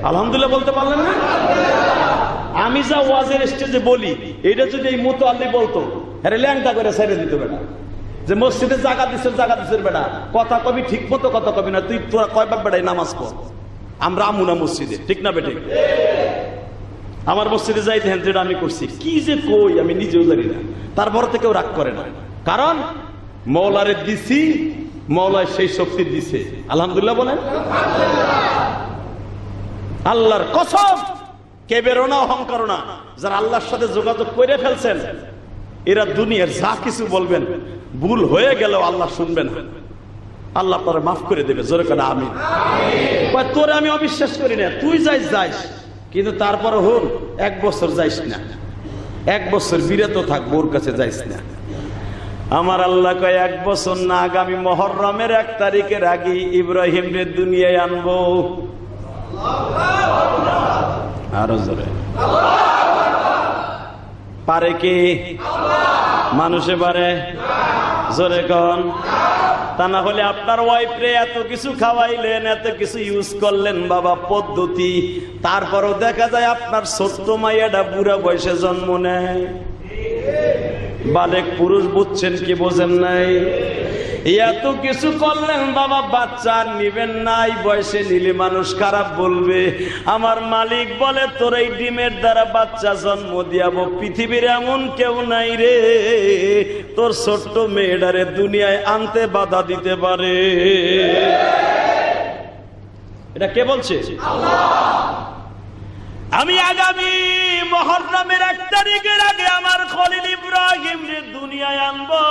আলহামদুলিল্লাহ বলতে পারলেন না? আমি যা ওয়াজের স্টেজে বলি, এটা যদি এই মতো আল্লি বলতো, আরে ল্যাংটা করে ছেড়ে দিত বেটা, যে মসজিদে জায়গা দিচ্ছেন, জায়গা দিচ্ছেন বেটা, কথা কবি ঠিক মতো কথা কবি না, তুই তোরা কয়বার বেটাই নামাজ পড়, আমরা আমুনা মসজিদে, ঠিক না বেটে? আমার মসজিদে যাই দেখেন যেটা আমি করছি, কি যে কই আমি নিজেও জানি না, তারপর থেকেও রাগ করে না, কারণ মওলারে দিছি, মওলায় সেই শক্তি দিছে। আলহামদুলিল্লাহ বলেন। আল্লাহর কসম, কেবেরও না, অহংকারও না, যারা আল্লাহর সাথে যোগাযোগ করে ফেলছেন, এরা দুনিয়ার যা কিছু বলবেন, ভুল হয়ে গেলেও আল্লাহ শুনবেন, আল্লাহ পরে মাফ করে দেবে। জোরে করে আমিন। তোরে আমি অবিশ্বাস করি না, তুই যাইস, কিন্তু তারপরে হল 1 বছর যাইস না, 1 বছর বিরত থাক, বোর কাছে যাইস না। আমার আল্লাহ কয় 1 বছর না, আগামী মুহররমের 1 তারিখের আগে ইব্রাহিম রে দুনিয়ায় আনবো। আরো জোরে। পারে কি? মানুষে পারে? জোরে কন। তা না হলে আপনার ওয়াইফ রে এত কিছু খাওয়াইলেন, এত কিছু ইউজ করলেন বাবা পদ্ধতি, তারপরও দেখা যায় আপনার ছোট্ট মাইয়াটা বুড়া বয়সে জন্ম নেয়। বালেক পুরুষ বুঝছেন কি বোঝেন নাই? এত কিছু করলেন বাবা, বাচ্চা নিবেন নাই, বয়সে নিলে মানুষ খারাপ বলবে। আমার মালিক বলে তোর এই ডিমের দ্বারা বাচ্চা জন্ম দিয়াবো, পৃথিবীর এমন কেউ নাই রে তোর ছোট্ট মেয়েটারে দুনিয়ায় আনতে বাধা দিতে পারে। এটা কে বলছে? আমি আগামী মুহররমের 1 তারিখের আগে আমার খলিল ইব্রাহিম রে দুনিয়ায় আনবো।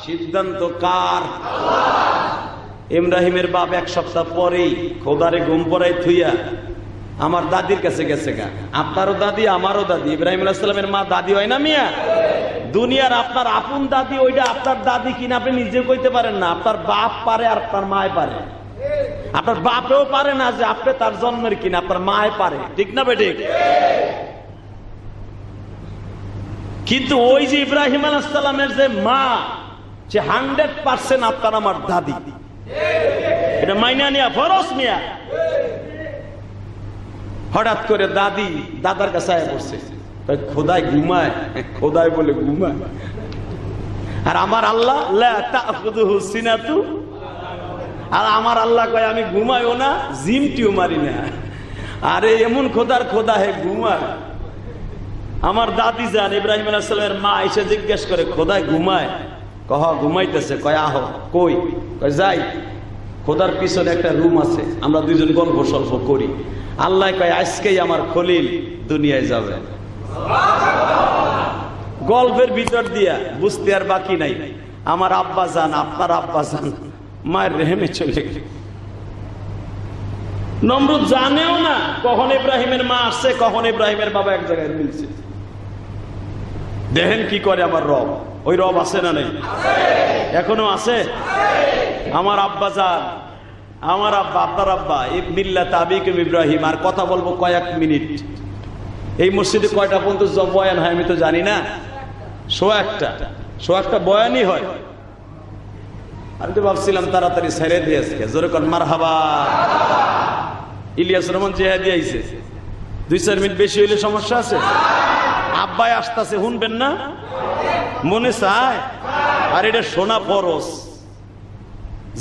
সিদ্ধান্ত কার? ইব্রাহিমের বাপ 1 সপ্তাহ পরেই খোদারে ঘুম পড়াই থুইয়া আমার দাদির কাছে গেছে গা। আপনারও দাদি আমারও দাদি। ইব্রাহিম আলাইহিস সালামের মা দাদি হয় না মিয়া? দুনিয়ার আপনার আপন দাদি ওইটা আপনার দাদি কিনা আপনি নিজে কইতে পারেন না। আপনার বাপ পারে আর আপনার মায় পারে। আপনার বাপেও পারে না যে আপনি তার জন্মের কিনা, আপনার মায় পারে। ঠিক না বেঠিক? কিন্তু ওই যে ইব্রাহিম আলাইহিস সালামের যে মা, সে 100% আপনার আমার দাদি। এটা মাইনা নিয়া ফরজ মিয়া। হঠাৎ করে দাদি দাদার কাছে আয়া পড়ছে, খোদায় ঘুমায়, খোদায় বলে ঘুমায়। আর আমার আল্লাহ লা তাখুযুহু সিনাতু, আর আমার আল্লাহ কয় আমি ঘুমাইও না, জিমটিও মারি না। আরে এমন খোদার খোদা হে ঘুমায়। আমার দাদি যান ইব্রাহিম আলাইহিস সালামের মা এসে জিজ্ঞেস করে খোদায় ঘুমায়? কহ ঘুমাইতেছে। কয় আহ। কই? কয় যাই, খোদার পিছনে একটা রুম আছে, আমরা দুইজন গল্প সল্প করি। আল্লাহ কয় আজকেই আমার খলিল দুনিয়ায় যাবে। গল্পের ভিতর দিয়া বুঝতে আর বাকি নাই, আমার আব্বা যান, আপনার আব্বা যান মায়ের রেহেমে চলে গেল। নমরুদ জানেও না কখন ইব্রাহিমের মা আসছে, কখন ইব্রাহিমের বাবা এক জায়গায় মিলছে। দেখেন কি করে আমার রব। ওই রব আছে না নেই? এখনো আছে। আমার আব্বা যান, আমার আব্বা, আপনার আব্বা, মিল্লাত আবিকুম ইব্রাহিম। আর কথা বলবো কয়েক মিনিট। এই মসজিদে কয়টা পর্যন্ত বয়ান হয় আমি তো জানি না। 100টা বয়ানই হয়। আমি তো ভাবছিলাম তাড়াতাড়ি ছেড়ে দিয়েছে। জোরে কর মারহাবা। ইলিয়াস রহমান জেহাদি আইছে, 2-4 মিনিট বেশি হইলে সমস্যা আছে? আব্বাই আসতেছে, শুনবেন না? মনে চায়? আর এটা শোনা ফরজ।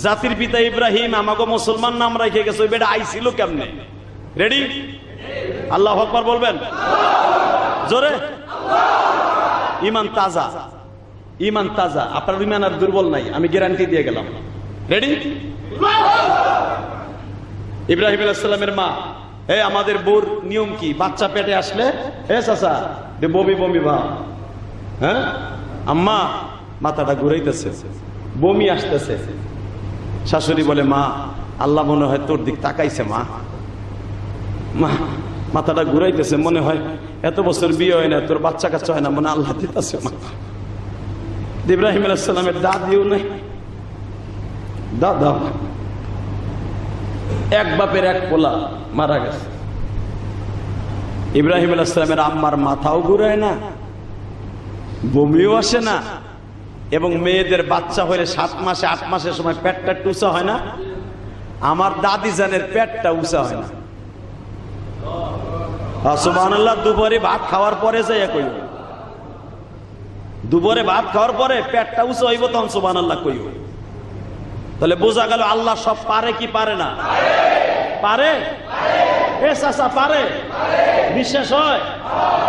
জাতির পিতা ইব্রাহিম আমাকে মুসলমান নাম রেখে গেছে, ওই বেটা আইছিল কেমনে? রেডি? আল্লাহু আকবার বলবেন জোরে। ইমান তাজা, ইমান তাজা। আপনার ইমান আর দুর্বল নাই, আমি গ্যারান্টি দিয়ে গেলাম। রেডি? ইব্রাহিম আলাইহিস সালামের মা, আমাদের বউর নিয়ম কি? বাচ্চা পেটে আসলে চাচা বমি বমি ভাব। হ্যাঁ আম্মা মাথাটা ঘুরাইতেছে, বমি আসতেছে। শাশুড়ি বলে মা আল্লাহ মনে হয় তোর দিক তাকাইছে। মা মা মাথাটা ঘুরাইতেছে, মনে হয় এত বছর বিয়ে হয় না, তোর বাচ্চা কাচ্চা হয় না, মনে আল্লাহ দিতেছে। মা ইব্রাহিম আলাইহিস সালামের দাদিও নাই, দাদা এক বাপের এক পোলা মারা গেছে। ইব্রাহিম আলাইহিস সালামের আম্মার মাথাও ঘুরায় না, বমিও আসে না, এবং মেয়েদের বাচ্চা হলে 7 মাসে 8 মাসের সময় পেটটা উঁচা হয় না। আমার দাদি জানের পেটটা উঁচা হয় না। সুবহানাল্লাহ। দুপুরে ভাত খাওয়ার পরে যাইয়া কইব, দুপুরে ভাত খাওয়ার পরে পেটটা উঁচা হইব, তখন সুবহানাল্লাহ কইব। তাহলে বোঝা গেল আল্লাহ সব পারে কি পারে না? পারে। এ চাচা পারে, বিশ্বাস হয়?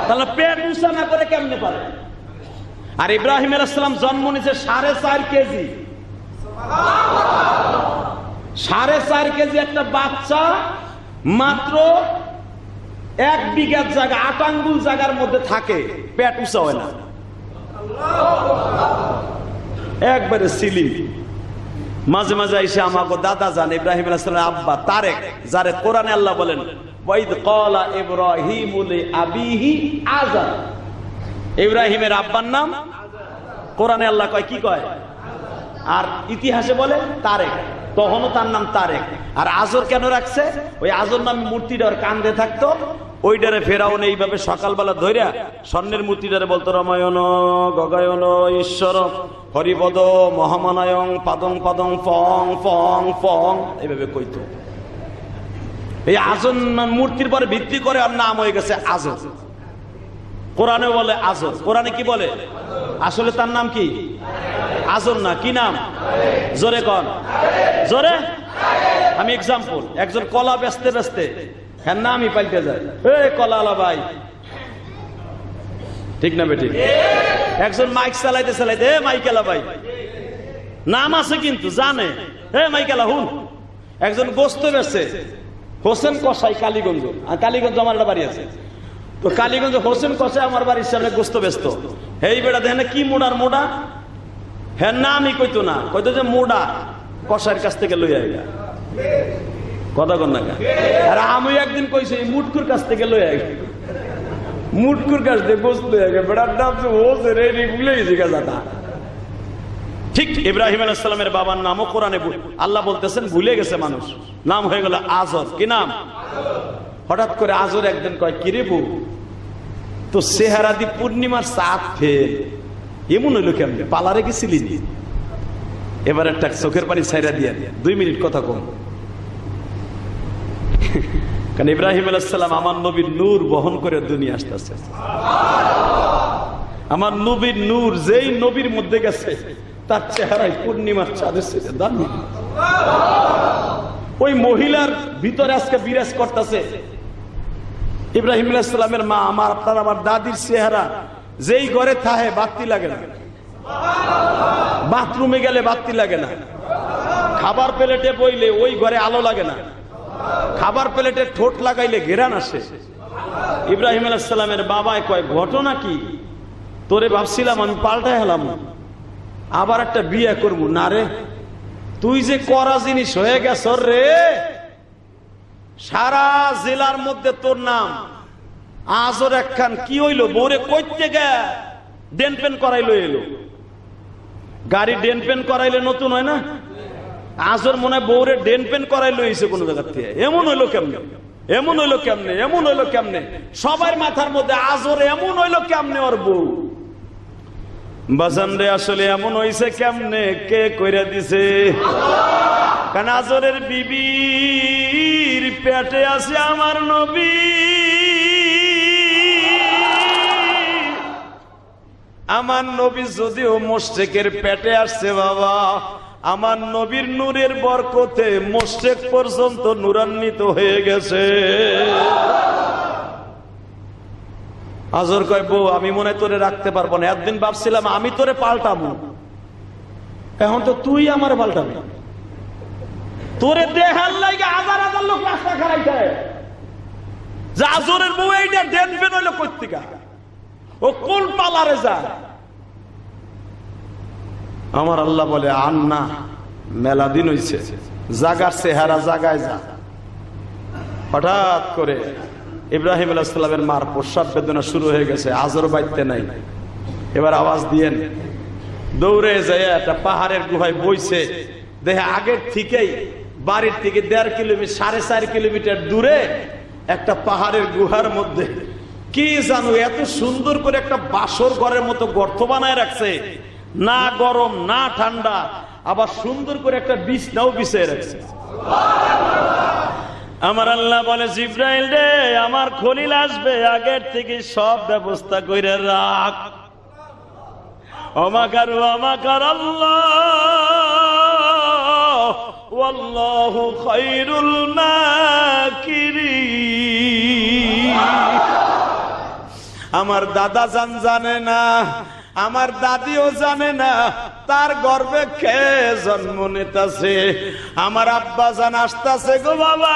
তাহলে পেট উঁচা না করে কেমনে পারে? আর ইব্রাহিম আলাইহিস সালাম জন্ম নিয়েছে 4.5 কেজি। 4.5 কেজি একটা বাচ্চা মাত্র 1 বিঘা জায়গা, 8 আঙ্গুল জায়গার মধ্যে থাকে, পেট উঁচা হয় না, একবারে সিলিম। মাঝে মাঝে এসে আমাকে দাদা জান ইব্রাহিম আলাইহিস সালামের আব্বা তারেক, যারে কোরআনে আল্লাহ বলেন ওয়াইদ ক্বালা ইব্রাহিমু লিআবিহি আযার। ইব্রাহিমের আব্বার নাম কোরআনে আল্লাহ কয় কি কয়? আর ইতিহাসে বলে তারেক। তখনও তার নাম তারেক। আর আজর কেন রাখছে? ওই আজর নাম মূর্তিটা ওর কান্দে থাকতো, ওইটারে ফেরাউন এইভাবে সকালবেলা ধইরা স্বর্ণের মূর্তিটারে বলতো রমায়ণ গগায়ন ঈশ্বর হরিপদ মহামানায়ং পাদং পাদং ফং ফং ফং, এইভাবে কইতো। এই আজর মূর্তির পরে ভিত্তি করে আর নাম হয়ে গেছে আজর। কোরআনে বলে আজর। কোরআনে কি বলে? আসলে তার নাম কি? আজর না, কি নাম? জোরে কন, জোরে। আমি এক্সাম্পল, একজন কলা বেচতে বেচতে হ্যাঁ নামই পাল্টে যায়, কলা আলা ভাই, ঠিক না বেঠিক? একজন মাইক চালাইতে চালাইতে মাইকেলা ভাই নাম আছে কিন্তু জানে, মাইকেলা হুন। একজন গোস্ত বেচছে, হোসেন কসাই, কালীগঞ্জ। আর কালীগঞ্জ আমার একটা বাড়ি আছে, তো কালীগঞ্জ হোসেন কসাই আমার বাড়ির সামনে গোস্ত বেচতো। এই বেড়া দেখেন কি মোড়ার মোড়া, হ্যাঁ নামই কইতো না, কইতো যে মোড়া কসাইয়ের কাছ থেকে লই আইগা, কথা কন না। আর আমি একদিন কইছি মুটকুর কাছ থেকে লই আইগা, মুটকুর কাছ থেকে গোস্ত লই আইগা, বেড়ার নাম যে হোসেন, এই ভুলে গেছি গাছাটা। ঠিক ইব্রাহিম আলাইহিস সালামের বাবার নামও কোরআনে আল্লাহ বলতেছেন ভুলে গেছে মানুষ, নাম হয়ে গেল আজর। কি নাম? হঠাৎ করে আজর একদিন কয়, কিরে বউ, তো চেহারা দি পূর্ণিমার চাঁদ ফেল, এমন হইল কেমন? পালারে গেছিলি? এবার একটা চোখের পানি ছাইরা দিয়া 2 মিনিট কথা কম। কারণ ইব্রাহিম আলাইহিস সালাম আমার নবীর নূর বহন করে দুনিয়া আসতেছে। আমার নবীর নূর যেই নবীর মধ্যে গেছে তার চেহারায় পূর্ণিমার চাঁদের সাথে দামি। ওই মহিলার ভিতরে আজকে বিরাজ করতেছে ইব্রাহিম আলাইহিস সালামের মা, আমার আপনার আমার দাদির চেহারা, যেই ঘরে থাকে বাতি লাগে না, বাথরুমে গেলে বাতি লাগে না, খাবার প্লেটে বইলে ওই ঘরে আলো লাগে না, খাবার প্লেটে ঠোঁট লাগাইলে ঘেরান আসে। ইব্রাহিম আলাইহিস সালামের বাবায় কয়, ঘটনা কি? তোরে ভাবছিলাম আমি পাল্টাই হলাম, আবার একটা বিয়ে করবো না রে, তুই যে করা জিনিস হয়ে গেছ রে, সারা জেলার মধ্যে তোর নাম আজর একখান। কি হইলো? বউরে কইতে গে ডেন পেন করাইলো, এলো গাড়ি ডেন পেন করাইলে নতুন হয় না? আজর মনে হয় বউরে ডেন পেন করাইলো এসে কোন জায়গা থেকে। এমন হইলো কেমনে? এমন হইলো কেমনে? এমন হইলো কেমনে? সবার মাথার মধ্যে আজর এমন হইলো কেমনে? ওর বউ বাজান রে, আসলে এমন হইছে কেমনে? কে কইরা দিছে? কারণ আজরের বিবির পেটে আছে আমার নবী, আমার নবী যদিও মুশরিকের পেটে আসছে বাবা, আমার নবীর নূরের বরকতে মুশরিক পর্যন্ত নূরান্বিত হয়ে গেছে। আজর কয়, বউ আমি মনে হয় তোরে রাখতে পারবো না, একদিন ভাবছিলাম আমি তোরে পাল্টাবো, এখন তো তুই আমার পাল্টাবি। তোরে দেখার লাগে হাজার হাজার লোক রাস্তা খারাইছে, যে আজরের বউ এইটা ডেন ফেন হইলো কর্তিকা, ও কোন পালারে যায়? আমার আল্লাহ বলে, আন্না মেলা দিন হইছে, জাগার চেহারা জাগায় যা। হঠাৎ করে ইব্রাহিম আলাইহিস সালামের মার প্রস্রাব বেদনা শুরু হয়ে গেছে, আজর বাইতে নাই। এবার আওয়াজ দিয়েন, দৌড়ে যায় একটা পাহাড়ের গুহায় বইছে, দেখে আগের থেকেই বাড়ির থেকে 1.5 কিলোমিটার 4.5 কিলোমিটার দূরে একটা পাহাড়ের গুহার মধ্যে কি জানো এত সুন্দর করে একটা বাসর ঘরের মতো গর্ত বানায় রাখছে, না গরম না ঠান্ডা, আবার সুন্দর করে একটা বিছনাও বিছিয়ে রাখছে। আমার আল্লাহ বলে, জিব্রাইল রে, আমার খলিল আসবে, আগের থেকে সব ব্যবস্থা কইরা রাখ। আমাকার আল্লাহ ওয়াল্লাহু খায়রুল মাকিরিন। আমার দাদা জানে না, আমার দাদিও জানে না তার গর্ভে কে জন্ম নিতেছে। আমার আব্বা জান আসতেছে গো বাবা,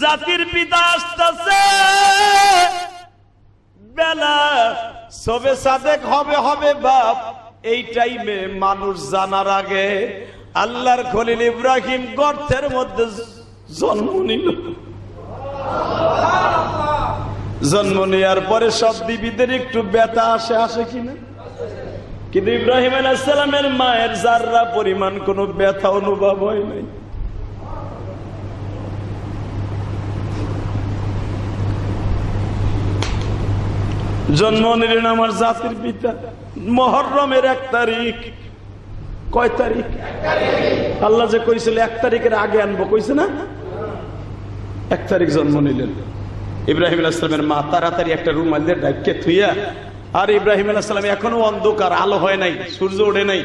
জাতির পিতা আসতেছে, বেলা সবে সাদেক হবে বাপ। এই টাইমে মানুষ জানার আগে আল্লাহর খলিল ইব্রাহিম গর্তের মধ্যে জন্ম নিল। জন্ম নেওয়ার পরে সব বিবিদের একটু ব্যথা আসে কিনা, কিন্তু ইব্রাহিম আলাইহিস সালামের মায়ের যাররা পরিমাণ কোনো ব্যথা অনুভব হয় নাই। জন্ম নিলেন আমার জাতির পিতা মুহররমের 1 তারিখ। কয় তারিখ? আল্লাহ যে কইছিল 1 তারিখের আগে আনবো, কইছে না? 1 তারিখ জন্ম নিলেন। ইব্রাহিম আলাইহিস সালামের মা তাড়াতাড়ি একটা রুমাল দিয়ে ঢাকে থুইয়া, আর ইব্রাহিম আলাইহিস সালাম এখনো অন্ধকার, আলো হয় নাই, সূর্য ওঠে নাই,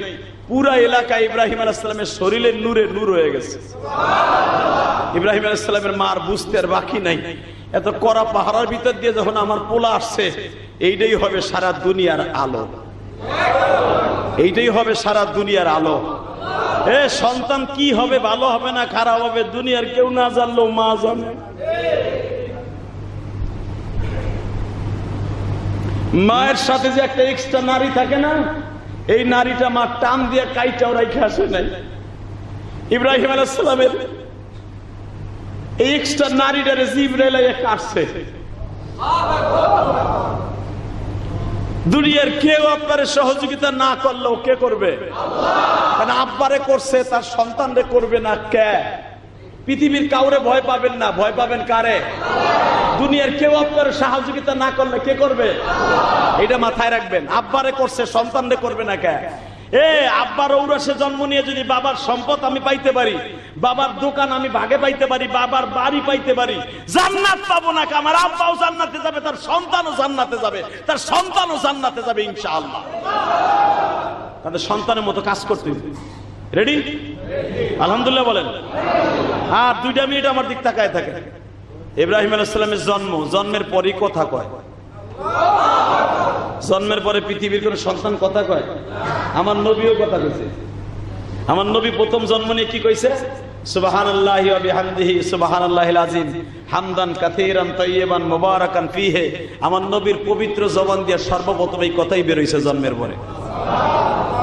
পুরা এলাকা ইব্রাহিম আলাইহিস সালামের শরীরে নূরে নূর হয়ে গেছে। ইব্রাহিম আলাইহিস সালামের মার বুঝতে আর বাকি নাই, এত কড়া পাহাড়ের ভিতর দিয়ে যখন আমার পোলা আসছে, এইটাই হবে সারা দুনিয়ার আলো, এইটাই হবে সারা দুনিয়ার আলো। এ সন্তান কি হবে, ভালো হবে না খারাপ হবে, দুনিয়ার কেউ না জানলেও মা জানে। মায়ের সাথে যে একটা এক্সট্রা নারী থাকে না, এই নারীটা মা টান দিয়ে কাইটাও রাইখে আসে নাই। ইব্রাহিম আলাইহিস সালামের এই এক্সট্রা নারীটারে জিবরাইল এসে কাটছে। দুনিয়ার কেউ আপনার সহযোগিতা না করলেও কে করবে? কারণ আব্বারে করছে, তার সন্তানরে করবে না কে? পৃথিবীর কাউরে ভয় পাবেন না, ভয় পাবেন কারে? দুনিয়ার কেউ আপনার সহযোগিতা না করলে কে করবে? এটা মাথায় রাখবেন। আব্বারে করছে, সন্তানরে করবে না কে? আব্বার ঔরসে জন্ম নিয়ে যদি বাবার সম্পদ আমি পাইতে পারি, বাবার দোকান আমি ভাগে পাইতে পারি, বাবার বাড়ি পাইতে পারি, জান্নাত পাবো না? আমার আব্বাও জান্নাতে যাবে, তার সন্তানও জান্নাতে যাবে, তার সন্তানও জান্নাতে যাবে ইনশাআল্লাহ। তাদের সন্তানের মতো কাজ করতে হবে। রেডি? আলহামদুলিল্লাহ বলেন। আর 2 মিনিট আমার দিক তাকায় থাকে। ইব্রাহিম আলাইহিস সালামের জন্মের পরই কথা কয়। জন্মের পরে পৃথিবীর কোন সন্তান কথা কয়? আমার নবীও কথা কইছে। আমার নবী প্রথম জন্ম নিয়ে কি কইছে? সুবহানাল্লাহি ওয়া বিহামদিহি সুবহানাল্লাহিল আযীম হামদান কাসীরান তাইয়্যিবান মুবারাকান ফীহি। আমার নবীর পবিত্র জবান দিয়ে সর্বপ্রথম এই কথাই বের হইছে জন্মের পরে।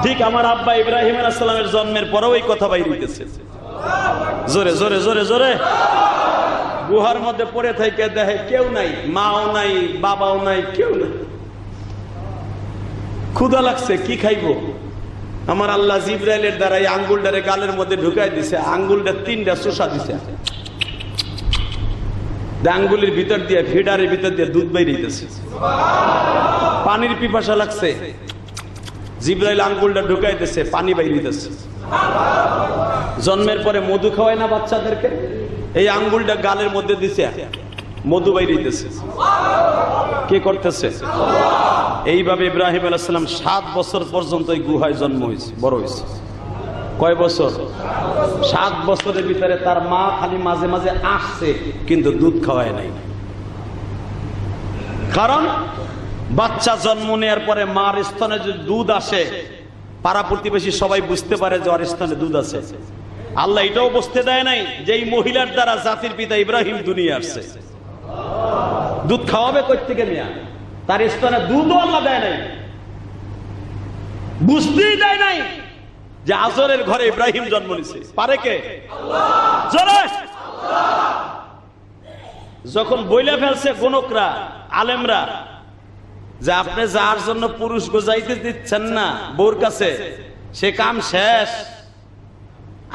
ঠিক আমার আব্বা ইব্রাহিম আলাইহিস সালামের জন্মের পরেও এই কথা বাইর হইতেছে। জোরে জোরে জোরে জোরে। গুহার মধ্যে পড়ে থেকে দেখে কেউ নাই, মাও নাই, বাবাও নাই, কেউ নাই। ক্ষুধা লাগছে, কি খাইবো? আমার আল্লাহ জিবরাইলের দ্বারা এই আঙ্গুলটারে গালের মধ্যে ঢুকাই দিছে, আঙ্গুলটা 3টা চোষা দিছে, আঙ্গুলের ভিতর দিয়ে, ফিডারের ভিতর দিয়ে দুধ বেরিয়েছে। পানির পিপাসা লাগছে, জিবরাইল আঙ্গুলটা ঢুকাই দিছে, পানি বেরিয়েছে। জন্মের পরে মধু খাওয়ায় না বাচ্চাদেরকে, এই আঙ্গুলটা গালের মধ্যে দিছে, মধু বেরিয়েছে। কে করতেছে? এইভাবে ইব্রাহিম আলাইহিস সালাম 7 বছর পর্যন্ত এই গুহায় জন্ম হয়েছে, বড় হয়েছে। কয় বছর? 7 বছরের ভিতরে তার মা খালি মাঝে মাঝে আসছে, কিন্তু দুধ খাওয়ায় নাই। কারণ বাচ্চা জন্ম নেওয়ার পরে মার স্তনে যদি দুধ আসে, পাড়া প্রতিবেশী সবাই বুঝতে পারে যে ওর স্তনে দুধ আছে। আল্লাহ এটাও বুঝতে দেয় নাই যে এই মহিলার দ্বারা জাতির পিতা ইব্রাহিম দুনিয়া আসছে। দুধ খাওয়াবে কই থেকে মিয়া? তার স্তনে দুধও আল্লাহ দেয় নাই, বুঝতেই দেয় নাই যে আজরের ঘরে ইব্রাহিম জন্ম নিছে। পারে কে? আল্লাহ। যখন বইলে ফেলছে গণকরা, আলেমরা, যে আপনি যার জন্য পুরুষ গোজাইতে দিচ্ছেন না বউর কাছে, সে কাম শেষ।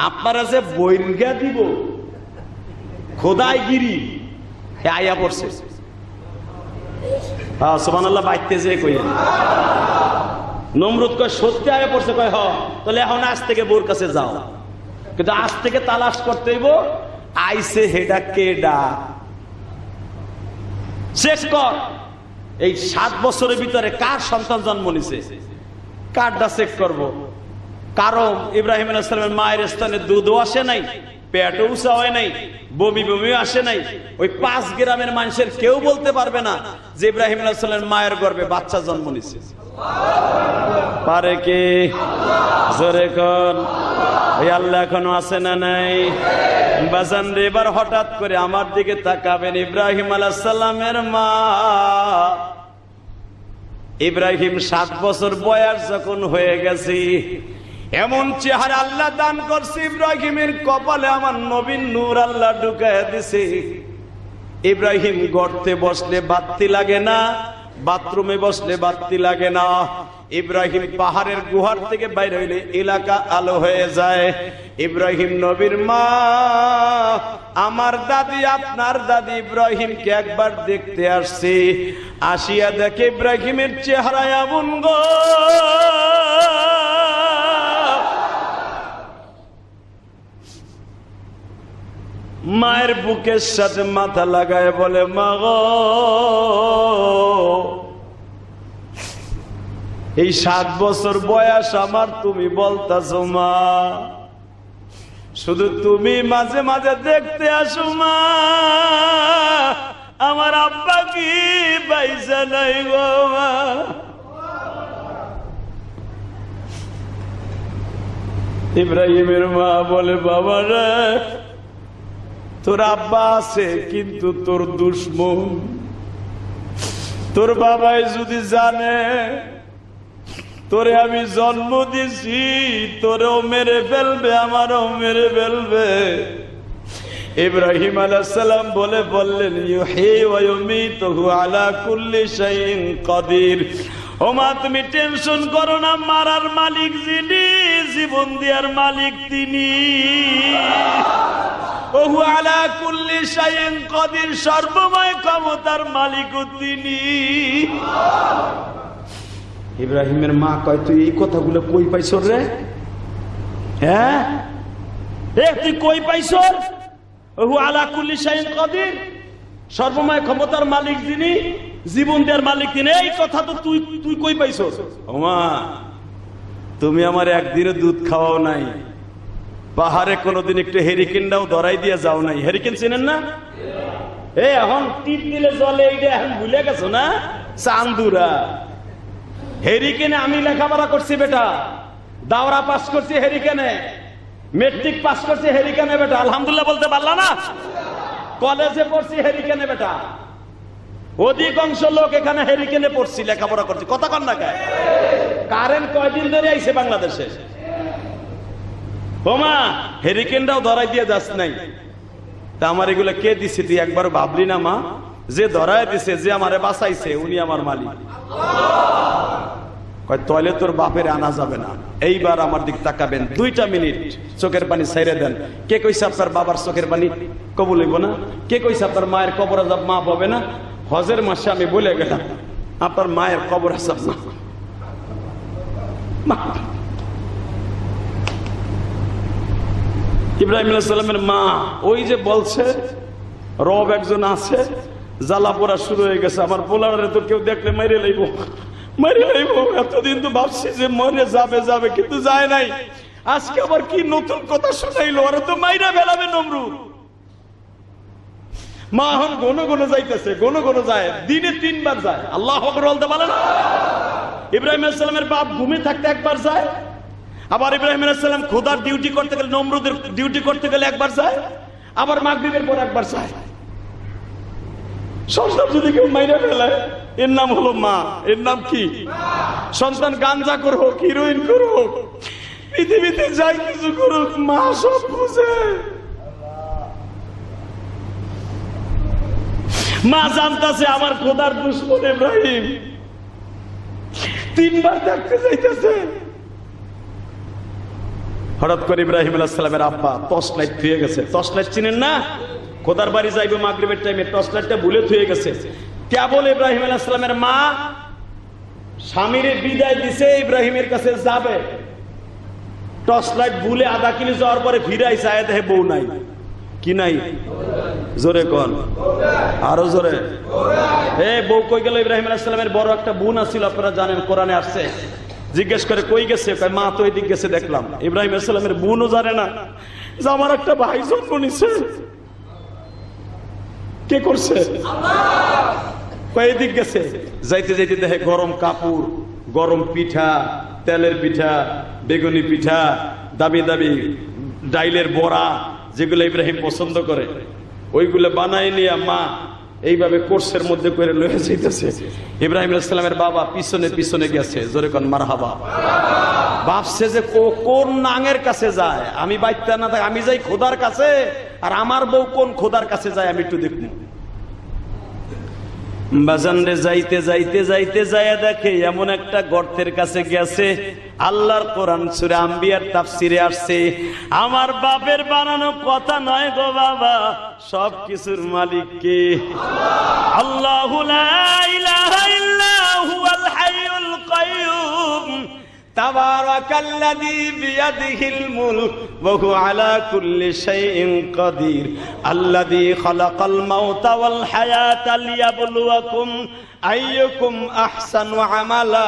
আপনারা যে বইনগা দিব খোদাই গিরি আয়া পড়ছে। সুবহানাল্লাহ। বাইতে যে কইেন নমরুদ কয় সত্যি আয়া পড়ছে, কয় হ, তাহলে এখন আজ থেকে বউর কাছে যাও, কিন্তু আজ থেকে তালাশ করতে হইব আইছে হেডা কেডা, চেক কর। এই 7 বছরের ভিতরে কার সন্তান জন্ম নিছে, কারটা চেক করব। কারণ ইব্রাহিম আলাইহিস সালামের মায়ের স্তনে দুধও আসে নাই, পেটও উঁচা হয় নাই, বমি বমিও আসে নাই। ওই 5 গ্রামের মানুষের কেউ বলতে পারবে না যে ইব্রাহিম আলাইহিস সালামের মায়ের গর্ভে বাচ্চা জন্ম নিছে। পারে কে? জোরে কোন? এই আল্লাহ এখনো আছে না নাই? বাজান রে, এবার হঠাৎ করে আমার দিকে তাকাবেন। ইব্রাহিম আলাইহিস সালামের মা, ইব্রাহিম 7 বছর বয়স যখন হয়ে গেছে, এমন চেহারা আল্লাহ দান করছে, ইব্রাহিমের কপালে আমার নবীন নূর আল্লাহ ঢুকায় দিছে। ইব্রাহিম গর্তে বসলে বাতি লাগে না, বাথরুমে বসলে বাতি লাগে না। ইব্রাহিম পাহাড়ের গুহার থেকে বাইরে হইলে এলাকা আলো হয়ে যায়। ইব্রাহিম নবীর মা, আমার দাদি, আপনার দাদি ইব্রাহিমকে একবার দেখতে আসছে। আসিয়া দেখে ইব্রাহিমের চেহারা এমন গো, মায়ের বুকের সাথে মাথা লাগায় বলে, মা গো, এই 7 বছর বয়স আমার, তুমি বলতাছো মা, শুধু তুমি মাঝে মাঝে দেখতে আসো মা, আমার আব্বা কি পয়সা নাই গো মা। ইব্রাহিমের মা বলে, বাবা রে, তোর আব্বা আছে কিন্তু তোর দুশমন। তোর বাবাই যদি জানে তোরে আমি জন্ম দিছি, তোরেও মেরে ফেলবে, আমারও মেরে ফেলবে। ইব্রাহিম আলাইহিস সালাম বললেন, ইউহি ওয়া ইউমীতুহু আলা কুল্লি শাইইন কাদির। ও মা, তুমি টেনশন করো না, মারার মালিক যিনি, জীবন দেওয়ার মালিক তিনি। ওহু আলা কুল্লি শাইইন কাদির, সর্বময় ক্ষমতার মালিক তিনি। ইব্রাহিমের মা কয়, তুই এই কথাগুলো কই পাইছ রে? হ্যাঁ, তুই কই পাইছ? ওহু আলা কুল্লি শাইইন কাদির, সর্বময় ক্ষমতার মালিক যিনি, জীবন দেওয়ার মালিক তিনি, এই কথা তো তুই কই পাইছ? ওমা, তুমি আমার একদিনও দুধ খাওয়াও নাই, পাহাড়ে কোনোদিন একটু হেরিকেনটাও ধরাই দিয়ে যাও নাই। হেরিকেন চিনেন না? এখন টিপ দিলে জলে, এইটা এখন ভুলে গেছো না? চান্দুরা হেরিকেনে আমি লেখাপড়া করছি বেটা, দাওরা পাস করছি হেরিকেনে, মেট্রিক পাস করছি হেরিকেনে বেটা, আলহামদুলিল্লাহ বলতে পারলা না? কলেজে পড়ছি হেরিকেনে বেটা, অধিকাংশ লোক এখানে হেরিকেনে পড়ছি, লেখাপড়া করছি। কথা কন না কে? কারেন্ট কয়দিন ধরে আইছে বাংলাদেশে? ওমা, হেরিকেনটাও ধরাই দিয়ে যাস নাই। তা আমার এগুলো কে দিছে তুই একবার ভাবলি না মা? যে ধরাই দিছে, যে আমারে বাঁচাইছে, উনি আমার মালিক। কয়, তলে তোর বাপের আনা যাবে না। এইবার আমার দিক তাকাবেন, 2টা মিনিট চোখের পানি ছাইরে দেন। কে কইছে আপনার বাবার চোখের পানি কবুল হইব না? কে কইছে আপনার মায়ের কবর আযাব মাফ হবে না? হজের মাসে আমি বলে গেলাম, আপনার মায়ের কবর আযাব মাফ। ইব্রাহিম আলাইহিস সালামের মা ওই যে বলছে, রব একজন আছে, জ্বালা পোড়া শুরু হয়ে গেছে, আমার পোলারে তো কেউ দেখলে মেরে লইব, মেরে লইব। এতদিন তো ভাবছি যে মরে যাবে, কিন্তু যায় নাই। আজকে আবার কি নতুন কথা শোনাইলো, ওরা তো মাইরা ফেলাবে নমরুদ। মা এখন ঘন যাইতেছে, ঘন যায়, দিনে 3 বার যায়। আল্লাহু আকবার বলতে পারে না? ইব্রাহিম আলাইহিস সালামের বাপ ঘুমে থাকতে একবার যায়, আবার ইব্রাহিম আলাইহিস সালাম খোদার ডিউটি করতে গেলে, নমরুদের ডিউটি করতে গেলে একবার যায়, আবার মাগরিবের পর একবার যায়। সন্তান যদি কেউ মাইরা ফেলে, এর নাম হলো মা। এর নাম কি? সন্তান গাঞ্জা করুক, হিরোইন করুক, পৃথিবীতে যাই কিছু করুক, মা সব বুঝে। মা জানতাছে আমার খোদার দুশমন ইব্রাহিম 3 বার দেখতে যাইতেছে। হঠাৎ করে ইব্রাহিম আলাইহিস সালামের আব্বা টর্চ লাইট থুয়ে গেছে। টর্চ লাইট চিনেন না? খোদার বাড়ি যাইবে মাগরিবের টাইমে, টর্চ লাইটটা ভুলে থুয়ে গেছে। কেবল ইব্রাহিম আলাইহিস সালামের মা স্বামীর বিদায় দিছে, ইব্রাহিমের কাছে যাবে, টর্চ লাইট ভুলে আধা কিলো যাওয়ার পরে ফিরাই চায়, দেখে বউ নাই। কি নাই? জোরে কোন, আরো জোরে। বউ কই গেল? ইব্রাহিম আলাইহিস সালামের বড় একটা বোন আছিল, আপনারা জানেন, কোরআনে আসছে। জিজ্ঞেস করে কই গেছে? মা তো এদিক গেছে দেখলাম। ইব্রাহিম আলাইহিস সালামের বোনও জানে না যে আমার একটা ভাই জন্ম নিছে। কে করছে? আল্লাহ। এদিক গেছে, যাইতে যাইতে দেখে গরম কাপড়, গরম পিঠা, তেলের পিঠা, বেগুনি পিঠা, দাবি দাবি ডাইলের বড়া, যেগুলো ইব্রাহিম পছন্দ করে, ওইগুলো বানাই নিয়ে মা এইভাবে কোর্সের মধ্যে করে লয়ে যাইতেছে। ইব্রাহিম আলাইহিস সালামের বাবা পিছনে পিছনে গেছে, জোরে কোন মারহাবা। ভাবছে যে কোন নাঙের কাছে যায়, আমি বাইতে না থাকি, আমি যাই খোদার কাছে, আর আমার বউ কোন খোদার কাছে যায় আমি একটু দেখব। বাজানরে যাইতে যাইতে যাইতে যায় দেখে এমন একটা গর্তের কাছে গেছে। আল্লাহর কোরআন সূরা আম্বিয়ার তাফসিরে আসছে, আমার বাপের বানানো কথা নয় গো বাবা, সব কিছুর মালিক কে? আল্লাহু লা ইলাহা ইল্লা হুয়াল হাইয়ুল কাইয়্যুম। তাবারাকাল্লাযী বিয়াদিহিল মুলক ওয়া হুয়া আলা কুল্লি শাইইন কাদির আল্লাযী খালাকাল মাউতা ওয়াল হায়াতা লিয়াবলুয়াকুম আইয়ুকুম আহসানু আমালা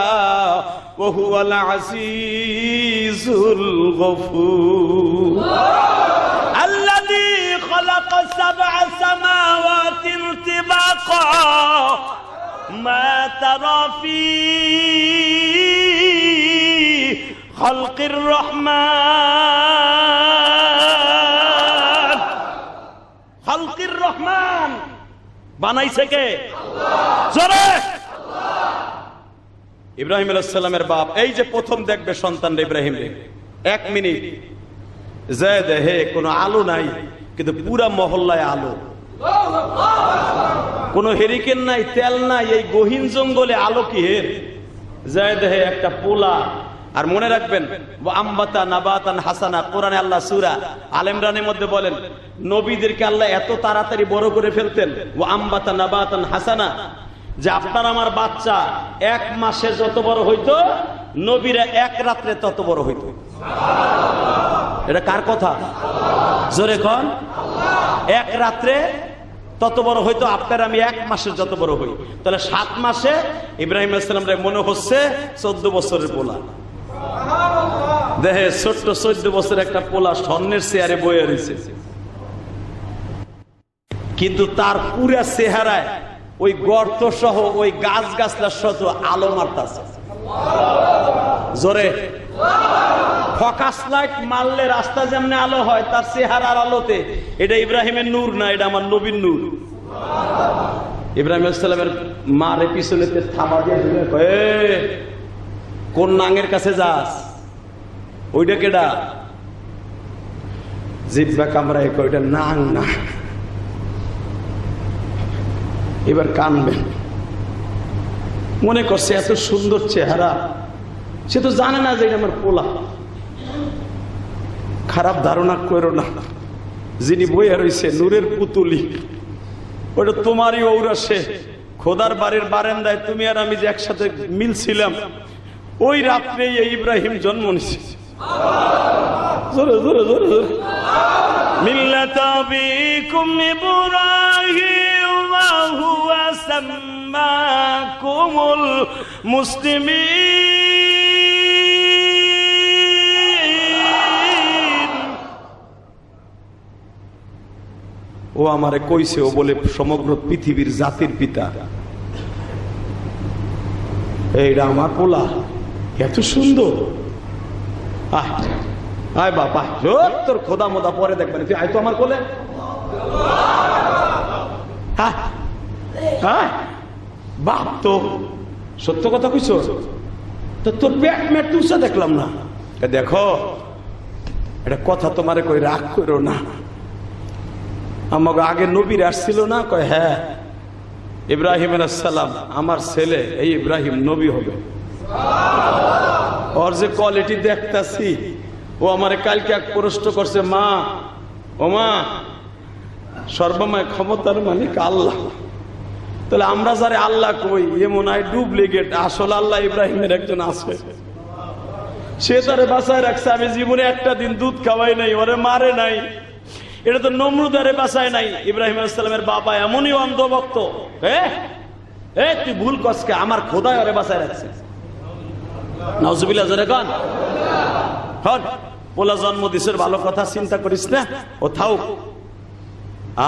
ওয়া হুয়াল আজিজুল গফুর আল্লাযী খালাকা সাবআ সামাওয়াতিন তিবাকা মা তারা ফী খালকির রহমান খালকির রহমান বানাইছে কে? জোরে ইব্রাহিম আলাইহিস সালামের বাপ এই যে প্রথম দেখবে সন্তান ইব্রাহিম রে 1 মিনিট যায় দেখে কোনো আলো নাই কিন্তু পুরা মহল্লায় আলো, কোনো হেরিকেন নাই, তেল নাই, এই গহীন জঙ্গলে আলো কি হের যায় দেখে একটা পোলা। আর মনে রাখবেন আম্বাতা নাবাতান হাসানা, কোরআনে আল্লাহ সূরা আল ইমরানের মধ্যে বলেন নবীদেরকে আল্লাহ এত তাড়াতাড়ি বড় করে ফেলতেন ও আম্বাতা নাবাতান হাসানা, যে আপনার আমার বাচ্চা 1 মাসে যত বড় হইতো নবীরা 1 রাত্রে তত বড় হইতো। এটা কার কথা? জোরে কোন? 1 রাত্রে তত বড় হইতো, আপনার আমি 1 মাসে যত বড় হই। তাহলে 7 মাসে ইব্রাহিম আলাইহিস সালাম মনে হচ্ছে 14 বছরের পোলা। দেখে ছোট্ট 14 বছরের একটা পোলা স্বর্ণের চেয়ারে বয়ে রয়েছে, কিন্তু তার পুরা চেহারায় ওই গর্ত সহ ওই গাছ গাছলার সহ আলো মারতাছে। জোরে ফোকাস লাইট মারলে রাস্তা যেমন আলো হয় তার চেহারার আলোতে, এটা ইব্রাহিমের নূর না, এটা আমার নবীর নূর। ইব্রাহিম আলাইহিস সালামের মারে পিছনেতে থাবা দিয়ে ধরে কয় কোন নাঙের কাছে যাস? ওইটা কেডা? জিব্বা কামড়ায় কয় ওইটা নাং না। এবার কানবেন, মনে করছে এত সুন্দর চেহারা, সে তো জানে না যে এটা আমার পোলা। খারাপ ধারণা করো না, যিনি বইয়া রয়েছে নূরের পুতুলি ওটা তোমারই ঔরসে খোদার বাড়ির বারান্দায় তুমি আর আমি যে একসাথে মিলছিলাম, ওই রাত্রে এই ইব্রাহিম জন্ম নিছে। জোরে জোরে জোরে জোরে মিল্লাতা বিকুম ইব্রাহিম ওয়া হুয়া সাম্মাকুমুল মুসলিমিন। ও আমারে কইছে, ও বলে সমগ্র পৃথিবীর জাতির পিতা। এইটা আমার পোলা, এত সুন্দর। আয় বাবা, তোর খোদা মোদা পরে দেখবেন, তুই আয় তো আমার কোলে। বাপ তো সত্য কথা কইছ, তো তোর পেট মেট তুসা দেখলাম না। দেখো এটা কথা তোমারে কই, রাগ করো না। আমাকে আগে নবীর আসছিল না? কয় হ্যাঁ, ইব্রাহিম আলাইহিস সালাম আমার ছেলে, এই ইব্রাহিম নবী হবে। ওর যে কোয়ালিটি দেখতাছি, ও আমারে কালকে এক প্রশ্ন করছে, মা ও মা, সর্বময় ক্ষমতার মালিক আল্লাহ, তাহলে আমরা যারে আল্লাহ কই এ মনে হয় ডুপ্লিকেট, আসল আল্লাহ ইব্রাহিমের একজন আছে, সে তারে বাঁচায় রাখছে। আমি জীবনে একটা দিন দুধ খাওয়াই নাই, ওরে মারে নাই। এটা তো নমরুদারে বাঁচায় নাই। ইব্রাহিম আলাইহিস সালামের বাবা এমনই অন্ধভক্ত, তুই ভুল কসকে, আমার খোদাই ওরে বাঁচায় রাখছে। নাউজুবিল্লাহ, জোরে কোন। হন পোলা জন্ম দিছের ভালো কথা চিন্তা করিস না, ও থাও,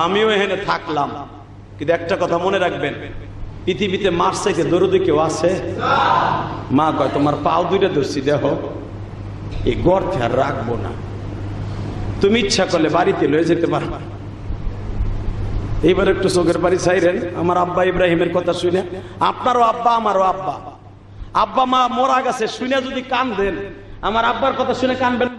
আমিও এখানে থাকলাম। কিন্তু একটা কথা মনে রাখবেন, পৃথিবীতে মার চাইতে দরদি কেউ আছে? মা কয় তোমার পাও দুইটা ধরছি, দেখো এই গর্তে আর রাখবো না, তুমি ইচ্ছা করলে বাড়িতে লয়ে যেতে পারবা। এইবার একটু চোখের বাড়ি চাইলেন আমার আব্বা ইব্রাহিমের কথা শুনে। আপনারও আব্বা, আমারও আব্বা। আব্বা মা মরা গেছে শুনে যদি কান দেন, আমার আব্বার কথা শুনে কানবেন